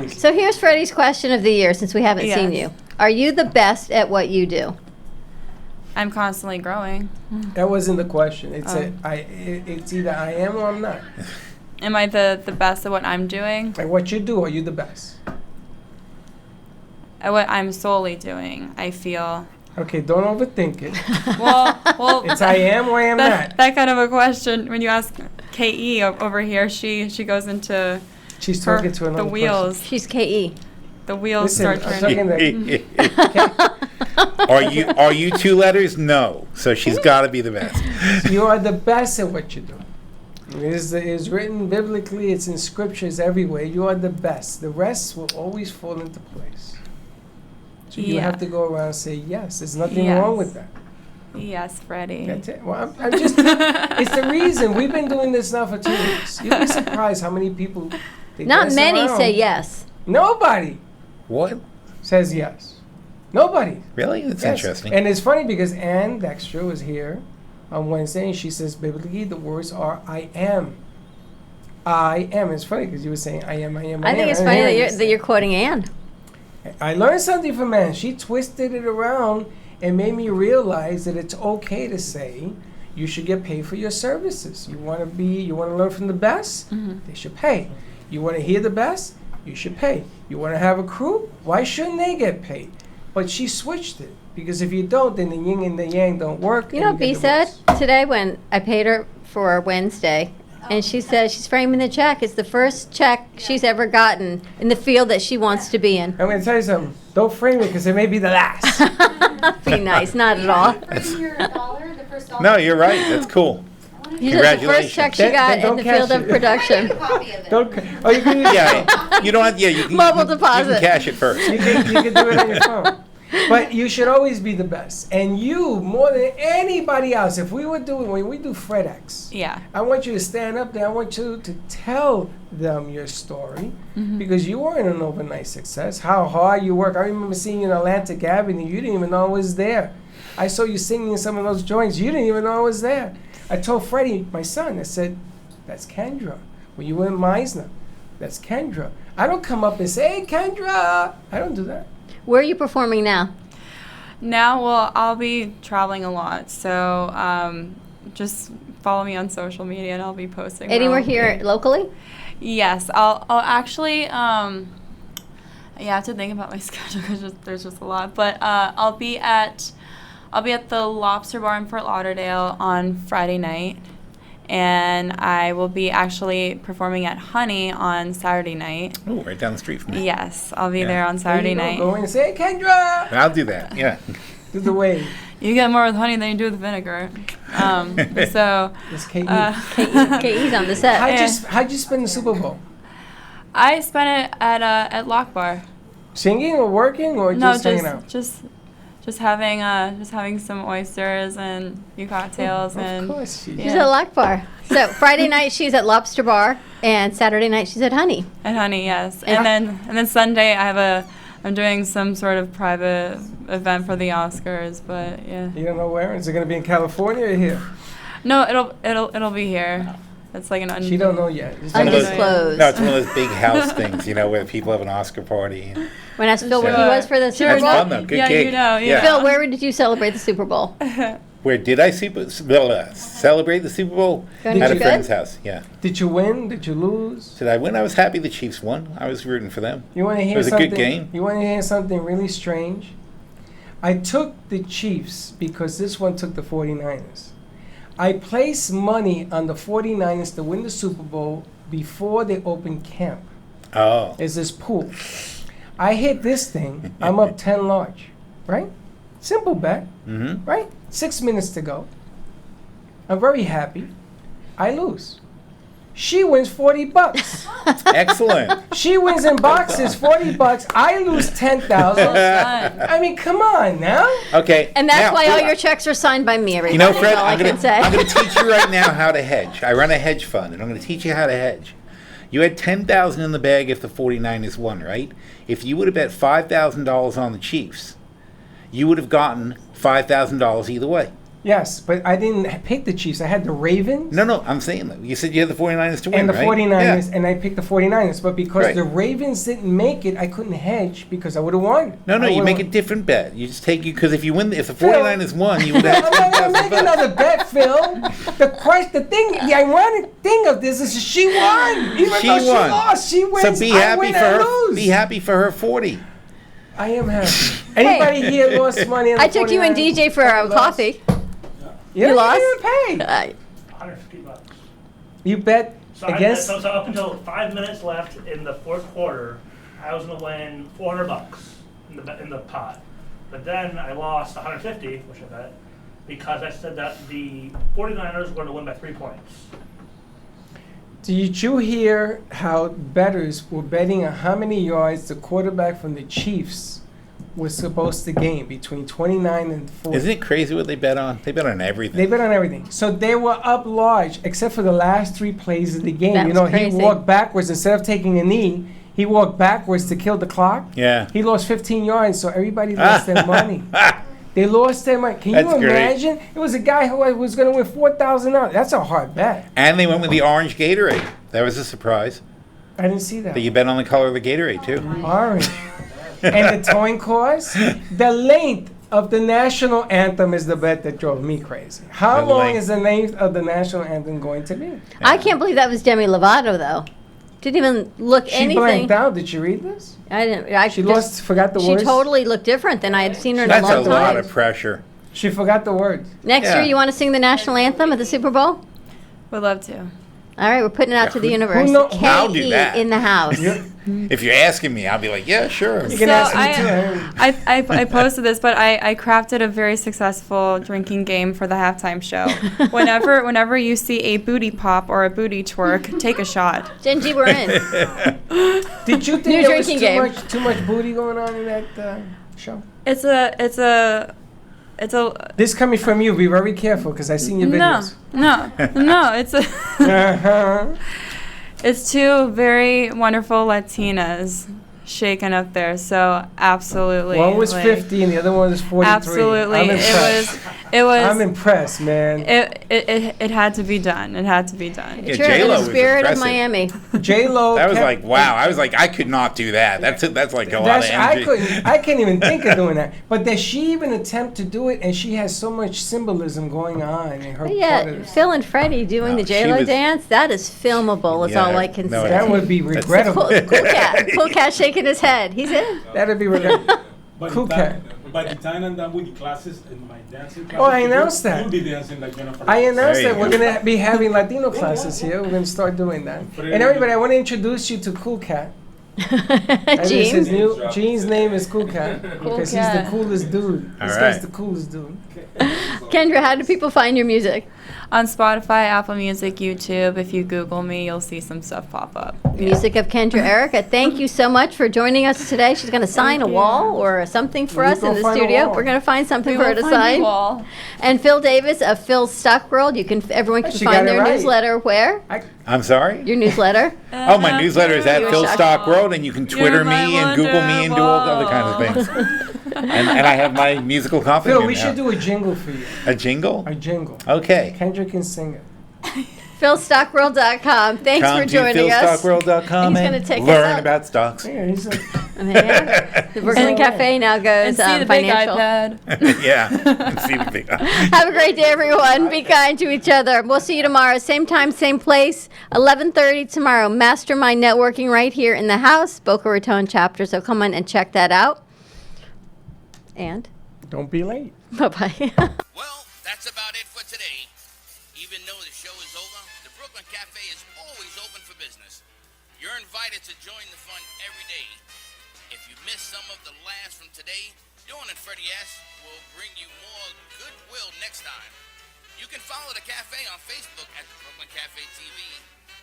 So here's Freddie's question of the year, since we haven't seen you. Are you the best at what you do? I'm constantly growing. That wasn't the question. It's either I am or I'm not. Am I the best at what I'm doing? Like what you do, are you the best? At what I'm solely doing, I feel. Okay, don't overthink it. Well, it's I am or I am not. That kind of a question. When you ask KE over here, she goes into. She's talking to another the wheels. Person. She's KE. The wheels start turning. Are you two letters? No. So she's got to be the best. You are the best at what you do. It is written biblically. It's in scriptures everywhere. You are the best. The rest will always fall into place. So you have to go around and say yes. There's nothing wrong with that. Yes, Freddie. That's it. Well, I'm just. It's the reason we've been doing this now for 2 weeks. You'd be surprised how many people. Not many say yes. Nobody. What? Says yes. Nobody. Really? That's interesting. And it's funny because Ann Dexter was here on Wednesday and she says biblically the words are I am. I am. It's funny because you were saying I am. I think it's funny that you're quoting Ann. I learned something from Ann. She twisted it around and made me realize that it's okay to say you should get paid for your services. You want to learn from the best? They should pay. You want to hear the best? you should pay. You want to have a crew? Why shouldn't they get paid? But she switched it because if you don't, then the yin and the yang don't work. You know what B said today when I paid her for Wednesday? And she says she's framing the check. It's the first check she's ever gotten in the field that she wants to be in. I'm going to tell you something. Don't frame it because it may be the last. Be nice. Not at all. No, you're right. That's cool. You said the first check she got in the field of production. Don't. Oh, you can use Yeah, you don't have. Yeah, you can. Mobile you deposit. can cash it first. You can do it on your phone. But you should always be the best. And you, more than anybody else, when we do FredX, Yeah. I want you to stand up there. I want you to tell them your story Mhm. because you weren't an overnight success. How hard you work. I remember seeing you in Atlantic Avenue. You didn't even know I was there. I saw you singing in some of those joints. You didn't even know I was there. I told Freddie, my son, I said, that's Kendra. When you were in Meisner, that's Kendra. I don't come up and say, hey, Kendra. I don't do that. Where are you performing now? Now, well, I'll be traveling a lot, so just follow me on social media, and I'll be posting. where Anywhere I'll here be. locally? Yes, I'll actually. Yeah, I have to think about my schedule because there's just a lot. But I'll be at the Lobster Bar in Fort Lauderdale on Friday night, and I will be actually performing at Honey on Saturday night. Oh, right down the street from me. Yes, I'll be Yeah. there on Saturday night. Go in and say, hey, Kendra. I'll do that. Yeah. Do the wave. You get more with honey than you do with vinegar. So. It's KE. KE's on the set. How'd you spend the Super Bowl? I spent it at Lock Bar. Singing or working or just hanging out? Just having some oysters and a few cocktails and. Of course she She's at Lock Bar. So Friday night she's at Lobster Bar, and Saturday night she's at Honey. At Honey, yes. And then Sunday I'm doing some sort of private event for the Oscars, but yeah. You don't know where? Is it going to be in California or here? No, it'll be here. It's like an She don't know yet. It's undisclosed. No, it's one of those big house things, where people have an Oscar party. When I asked Phil where he was for the Super That's Bowl. fun, though. Good gig. You know. Yeah. Phil, where did you celebrate the Super Bowl? Where did I celebrate the Super Bowl? Did At a you friend's good? house, yeah. Did you win? Did you lose? Did I win? I was happy the Chiefs won. I was rooting for them. You want to hear It was something? a good game. You want to hear something really strange? I took the Chiefs because this one took the 49ers. I placed money on the 49ers to win the Super Bowl before they opened camp. Oh. There's this pool. I hit this thing. I'm up 10 large, right? Simple bet, Mm-hmm. right? 6 minutes to go. I'm very happy. I lose. She wins $40. Excellent. She wins in boxes $40. I lose 10,000. I mean, come on now. Okay. And that's now, why all your checks are signed by me, everybody. You know, Fred, That's all I I'm can say. going to teach you right now how to hedge. I run a hedge fund, and I'm going to teach you how to hedge. You had $10,000 in the bag if the 49ers won, right? If you would have bet $5,000 on the Chiefs, you would have gotten $5,000 either way. Yes, but I didn't pick the Chiefs. I had the Ravens. No, I'm saying that. You said you had the 49ers to win, And the right? 49ers, Yeah. and I picked the 49ers. But because Right. the Ravens didn't make it, I couldn't hedge because I would have won. No, I you would've make a won. different bet. You just take because if the 49ers won, you would have I'm not had gonna make another bet, Phil. The ironic thing of this is she won, even She though she won. lost. She wins. So be I happy win, for I her. lose. Be happy for her 40. I am happy. Anybody here lost money? On I the took you and 49ers? DJ for our coffee. You lost? didn't even pay. $150. You bet So against. so up until 5 minutes left in the fourth quarter, I was gonna win $400 in the pot. But then I lost 150, which I bet, because I said that the 49ers were going to win by 3 points. Did you hear how bettors were betting on how many yards the quarterback from the Chiefs was supposed to gain between 29 and 40? Isn't it crazy what they bet on? They bet on everything. They bet on everything. So they were up large, except for the last 3 plays of the game. That You was know, crazy. he walked backwards instead of taking a knee. He walked backwards to kill the clock. Yeah. He lost 15 yards, so everybody lost their money. They lost their money. Can That's you great. imagine? It was a guy who was going to win $4,000. That's a hard bet. And they went with the orange Gatorade. That was a surprise. I didn't see that. That you bet on the color of the Gatorade too. Orange. And the towing course, the length of the national anthem is the bet that drove me crazy. How The long length. is the length of the national anthem going to be? I can't believe that was Demi Lovato, though. Didn't even look She anything. blanked out. Did you read this? I didn't. She forgot the words? She totally looked different than I had seen her in a That's long a time. lot of pressure. She forgot the words. Next year, you want to sing the national anthem at the Super Bowl? Would love to. All right, we're putting it out to the universe. I'll do that. in the house. If you're asking me, I'll be like, yeah, sure. So I posted this, but I crafted a very successful drinking game for the halftime show. Whenever you see a booty pop or a booty twerk, take a shot. Genji, we're in. Did you think New there was drinking too much booty going on in that show? It's a. This coming from you. Be very careful because I seen your videos. No. It's it's two very wonderful Latinas shaking up there. So absolutely. One was 50 and the other one was 43. Absolutely, I'm impressed. it was. I'm impressed, man. It had to be done. It had to be done. Yeah, J-Lo was Spirit of impressive. Miami. J-Lo. That was like, wow. I was like, I could not do that. That's like a lot of energy. I can't even think of doing that. But does she even attempt to do it? And she has so much symbolism going on in her part of Yeah, this. Phil and Freddie doing the J-Lo dance, that is filmable, is all I can say. That would be regrettable. Cool cat shaking his head. He's in. That'd be regrettable. Cool cat. By the time I'm done with the classes and my dancing classes, Oh, I announced that. You'll be dancing like Jennifer. I announced There that you we're go. going to be having Latino classes here. We're going to start doing that. And everybody, I want to introduce you to Cool Cat. That is his new, Gene's name is Cool Cat because he's the Cat. coolest dude. All This right. guy's the coolest dude. Kendra, how do people find your music? On Spotify, Apple Music, YouTube. If you Google me, you'll see some stuff pop up. Music of Kendra Erica. Thank you so much for joining us today. She's going to sign a wall or something for We'll us go in the find a studio. wall. We're going to find something We for her will to find a sign. wall. And Phil Davis of Phil's Stock World. Everyone can She got find it their right. newsletter where? I'm sorry? Your newsletter. Oh, my newsletter is at You Phil shocked. Stock World, and you can Twitter me and Google me and do all the other kinds of things. and I have my musical accompaniment Phil, we now. should do a jingle for you. A jingle? A jingle. Okay. Kendra can sing it. PhilStockWorld.com. Thanks Come for joining us. to philstockworld.com He's gonna and take us learn out. about stocks. Yeah, he's a, The Brooklyn Cafe now goes And see the big financial. iPad. Yeah. See the big Have a great day, everyone. Be kind to each other. We'll see you tomorrow. Same time, same place. 11:30 tomorrow. Mastermind Networking right here in the house. Boca Raton chapter. So come on and check that out. And don't be late. Bye-bye. Well, that's about it for today. Even though the show is over, the Brooklyn Cafe is always open for business. You're invited to join the fun every day. If you missed some of the laughs from today, Dawn and Freddie S. will bring you more goodwill next time. You can follow the cafe on Facebook at the Brooklyn Cafe TV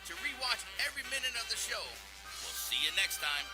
to rewatch every minute of the show. We'll see you next time.